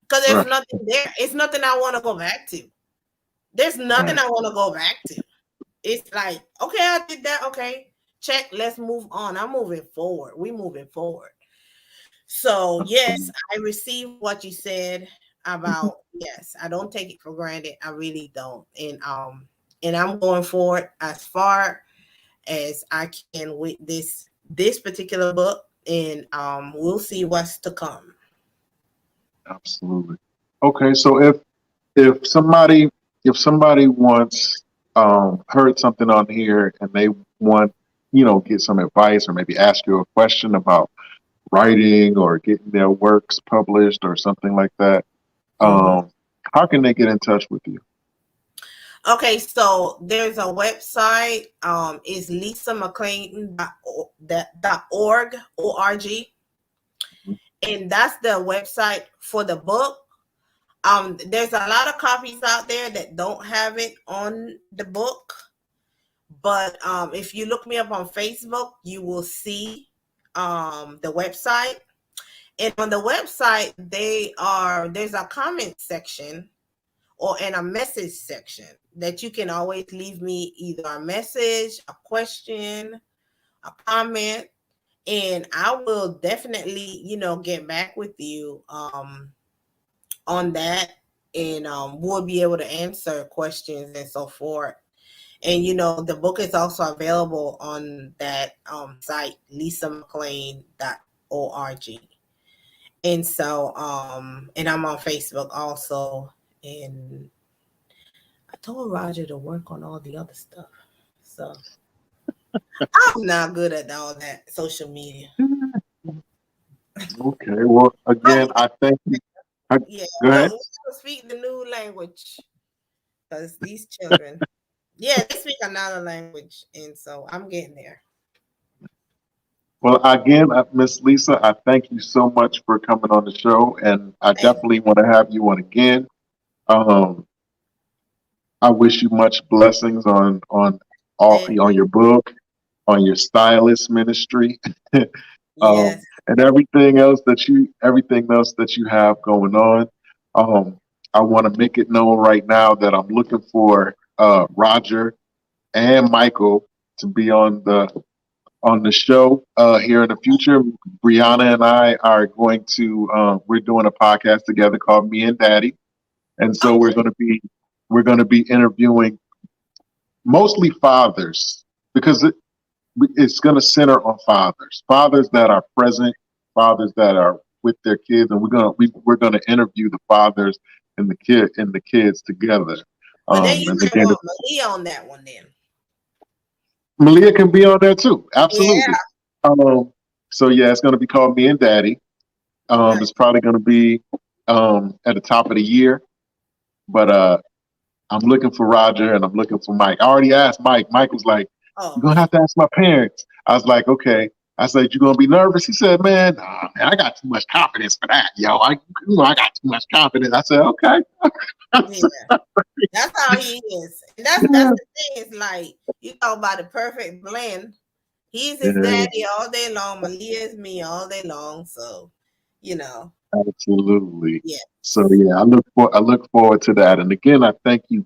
[SPEAKER 2] Because there's nothing there. It's nothing I want to go back to. There's nothing I want to go back to. It's like, okay, I did that. Okay, check. Let's move on. I'm moving forward. We're moving forward. So yes, I received what you said about, yes, I don't take it for granted. I really don't. And I'm going forward as far as I can with this particular book, and we'll see what's to come.
[SPEAKER 1] Absolutely. Okay, so if somebody wants heard something on here and they want, get some advice or maybe ask you a question about writing or getting their works published or something like that,
[SPEAKER 2] Mhm.
[SPEAKER 1] how can they get in touch with you?
[SPEAKER 2] Okay, so there's a website. Is lisamclain.org, O-R-G, and that's the website for the book. There's a lot of copies out there that don't have it on the book, but if you look me up on Facebook, you will see the website. And on the website, there's a comment section and a message section that you can always leave me either a message, a question, a comment, and I will definitely, get back with you on that, and we'll be able to answer questions and so forth. And the book is also available on that site, lisamclain.org. And so and I'm on Facebook also, and I told Roger to work on all the other stuff. So I'm not good at all that social media.
[SPEAKER 1] Okay. Well, again, I thank you.
[SPEAKER 2] Yeah,
[SPEAKER 1] Go ahead.
[SPEAKER 2] we'll speak the new language, because these children, yeah, they speak another language, and so I'm getting there.
[SPEAKER 1] Well, again, Miss Lisa, I thank you so much for coming on the show, and I
[SPEAKER 2] Thank,
[SPEAKER 1] definitely want to have you on again. Um, I wish you much blessings
[SPEAKER 2] thank
[SPEAKER 1] on your book, on your stylist ministry,
[SPEAKER 2] yes,
[SPEAKER 1] and everything else that you have going on. Um, I want to make it known right now that I'm looking for Roger and Michael to be on the show here in the future. Brianna and I are going to we're doing a podcast together called Me and Daddy, and so
[SPEAKER 2] okay.
[SPEAKER 1] we're going to be interviewing mostly fathers because it's going to center on fathers that are present, fathers that are with their kids, and we're going to interview the fathers and the kids together.
[SPEAKER 2] Well, then you
[SPEAKER 1] And
[SPEAKER 2] might
[SPEAKER 1] again,
[SPEAKER 2] want Malia on that one then.
[SPEAKER 1] Malia can be on there too.
[SPEAKER 2] Yeah.
[SPEAKER 1] Absolutely. So yeah, it's going to be called Me and Daddy.
[SPEAKER 2] Okay.
[SPEAKER 1] It's probably going to be at the top of the year, but I'm looking for Roger and I'm looking for Mike. I already asked Mike. Mike was like, "You're
[SPEAKER 2] Oh,
[SPEAKER 1] gonna have to ask my parents." I was like, "Okay." I said, "You gonna be nervous?" He said, "Man, nah, man, I got too much confidence for that, yo. I got too much confidence." I said, "Okay."
[SPEAKER 2] yeah. That's how he is. And that's the thing. It's like you talk about the perfect blend. He's his
[SPEAKER 1] Yeah,
[SPEAKER 2] daddy all day long. Malia is me all day long. So, you know,
[SPEAKER 1] absolutely.
[SPEAKER 2] yeah.
[SPEAKER 1] So yeah, I look forward to that. And again, I thank you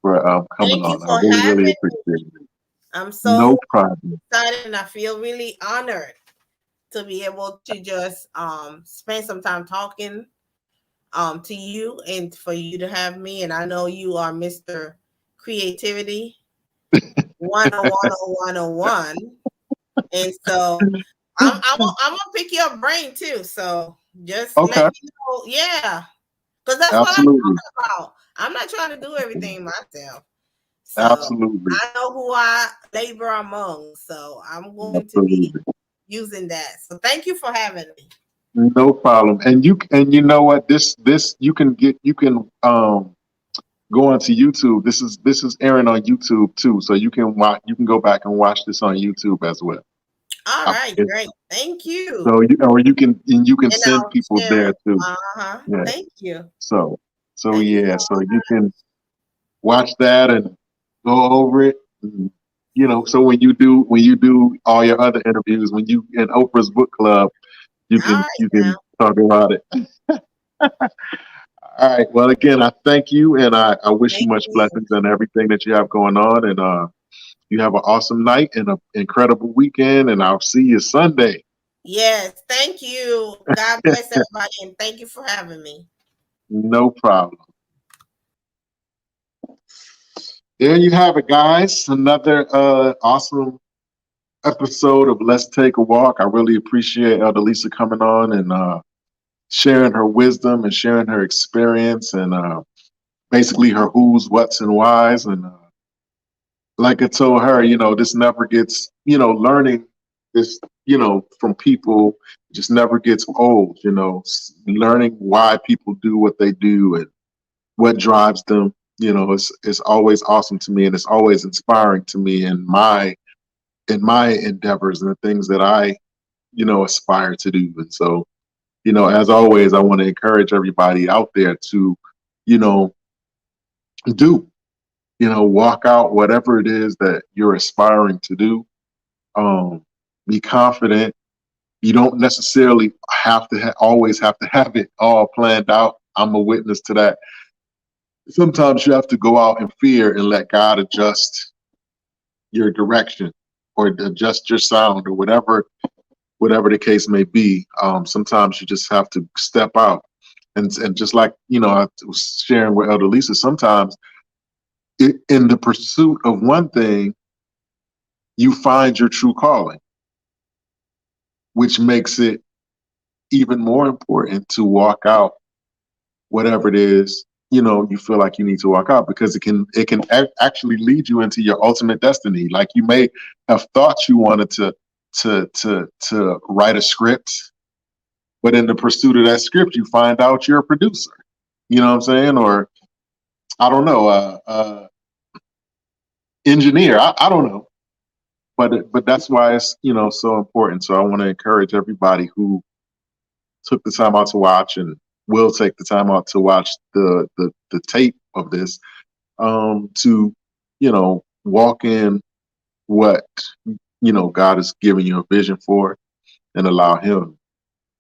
[SPEAKER 1] for coming
[SPEAKER 2] Thank you
[SPEAKER 1] on. I
[SPEAKER 2] for
[SPEAKER 1] really
[SPEAKER 2] having
[SPEAKER 1] really
[SPEAKER 2] me.
[SPEAKER 1] appreciate it.
[SPEAKER 2] I'm
[SPEAKER 1] No
[SPEAKER 2] so
[SPEAKER 1] problem.
[SPEAKER 2] excited, and I feel really honored to be able to just spend some time talking to you, and for you to have me. And I know you are Mr. Creativity 1010101. And so I'm gonna pick your brain too. So just let
[SPEAKER 1] Okay,
[SPEAKER 2] me know. Yeah. Because that's what I'm
[SPEAKER 1] absolutely,
[SPEAKER 2] talking about. I'm not trying to do everything myself. So
[SPEAKER 1] absolutely,
[SPEAKER 2] I know who I labor among. So I'm going to be
[SPEAKER 1] absolutely.
[SPEAKER 2] using that. So thank you for having me.
[SPEAKER 1] No problem. And you know what? This you can go onto YouTube. This is airing on YouTube too, so you can go back and watch this on YouTube as well.
[SPEAKER 2] All right,
[SPEAKER 1] It,
[SPEAKER 2] great. Thank you.
[SPEAKER 1] so you can
[SPEAKER 2] And
[SPEAKER 1] send
[SPEAKER 2] I'll
[SPEAKER 1] people
[SPEAKER 2] share
[SPEAKER 1] there
[SPEAKER 2] it.
[SPEAKER 1] too.
[SPEAKER 2] Uh-huh.
[SPEAKER 1] Yeah.
[SPEAKER 2] Thank you.
[SPEAKER 1] So
[SPEAKER 2] Thank you
[SPEAKER 1] yeah,
[SPEAKER 2] so
[SPEAKER 1] so you can watch that and go over it. And, so when you do all your other interviews, when you in Oprah's book club,
[SPEAKER 2] much. All right
[SPEAKER 1] you
[SPEAKER 2] now.
[SPEAKER 1] can talk about it. All right. Well, again, I thank you, and I wish you
[SPEAKER 2] Thank
[SPEAKER 1] much
[SPEAKER 2] you.
[SPEAKER 1] blessings and everything that you have going on. And you have an awesome night and an incredible weekend. And I'll see you Sunday.
[SPEAKER 2] Yes, thank you. God bless everybody, and thank you for having me.
[SPEAKER 1] No problem. There you have it, guys. Another awesome episode of Let's Take a Walk. I really appreciate Elder Lisa coming on and sharing her wisdom and sharing her experience and basically her who's, what's, and whys. And like I told her, this never gets, learning this, from people just never gets old, learning why people do what they do and what drives them. It's always awesome to me, and it's always inspiring to me in my endeavors and the things that I, aspire to do. And so, as always, I want to encourage everybody out there to, you know, do, walk out whatever it is that you're aspiring to do. Be confident. You don't necessarily have to always have to have it all planned out. I'm a witness to that. Sometimes you have to go out in fear and let God adjust your direction or adjust your sound or whatever the case may be. Sometimes you just have to step out. And just like, I was sharing with Elder Lisa, sometimes in the pursuit of one thing, you find your true calling, which makes it even more important to walk out whatever it is, you feel like you need to walk out, because it can actually lead you into your ultimate destiny. Like, you may have thought you wanted to write a script, but in the pursuit of that script, you find out you're a producer. You know what I'm saying? Or I don't know, engineer. I don't know, but that's why it's so important. So I want to encourage everybody who took the time out to watch and will take the time out to watch the tape of this, to walk in what God has given you a vision for, and allow Him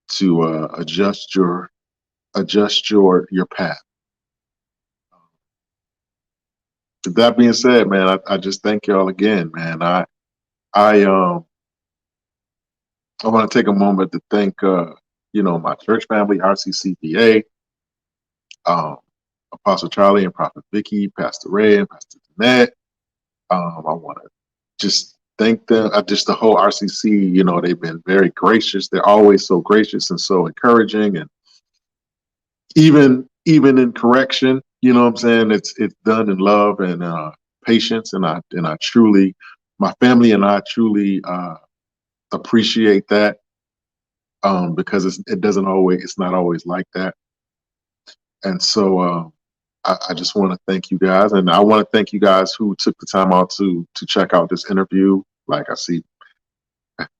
[SPEAKER 1] to adjust your path. With that being said, man, I just thank y'all again, man. I want to take a moment to thank my church family, RCCPA, Apostle Charlie and Prophet Vicky, Pastor Ray and Pastor Jeanette. I want to just thank them. Just the whole RCC. They've been very gracious. They're always so gracious and so encouraging, and even in correction, what I'm saying, it's done in love and patience, and I truly, my family and I truly appreciate that, because it's not always like that. And so I just want to thank you guys, and I want to thank you guys who took the time out to check out this interview. Like, I see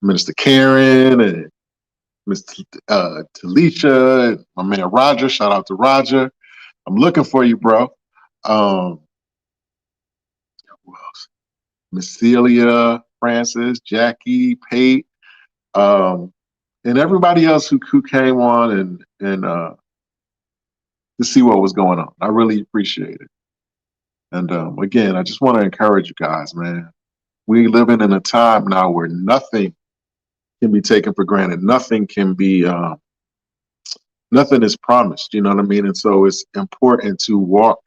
[SPEAKER 1] Minister Karen and Mr. Talisha, and my man Roger. Shout out to Roger. I'm looking for you, bro. Who else? Miss Celia, Francis, Jackie, Pate, and everybody else who came on and to see what was going on. I really appreciate it. And again, I just want to encourage you guys, man. We living in a time now where nothing can be taken for granted. Nothing can be, nothing is promised. You know what I mean? And so it's important to walk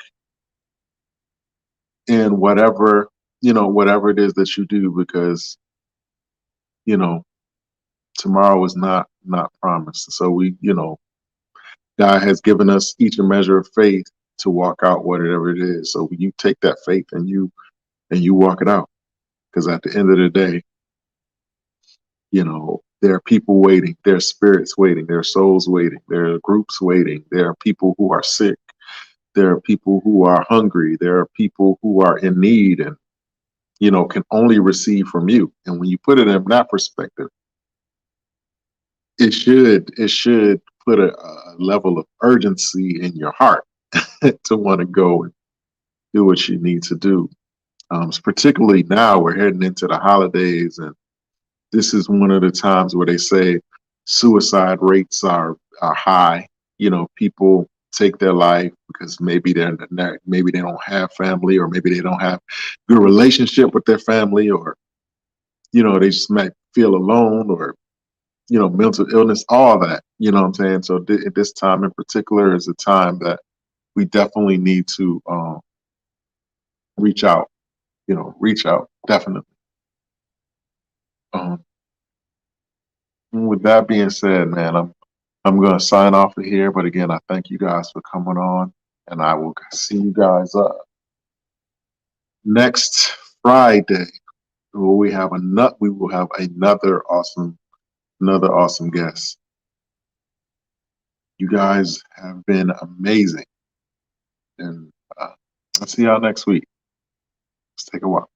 [SPEAKER 1] in whatever it is that you do, because, tomorrow is not promised. So God has given us each a measure of faith to walk out whatever it is. So you take that faith and you walk it out, because at the end of the day, there are people waiting, there are spirits waiting, there are souls waiting, there are groups waiting, there are people who are sick, there are people who are hungry, there are people who are in need and can only receive from you. And when you put it in that perspective, it should put a level of urgency in your heart to want to go and do what you need to do. Particularly now we're heading into the holidays, and this is one of the times where they say suicide rates are high. People take their life because maybe they don't have family, or maybe they don't have good relationship with their family, or they just might feel alone, or mental illness, all that. You know what I'm saying? So at this time in particular is a time that we definitely need to reach out. Reach out definitely. Um, with that being said, man, I'm going to sign off of here. But again, I thank you guys for coming on, and I will see you guys next Friday. We will have another awesome guest. You guys have been amazing, and I'll see y'all next week. Let's take a walk.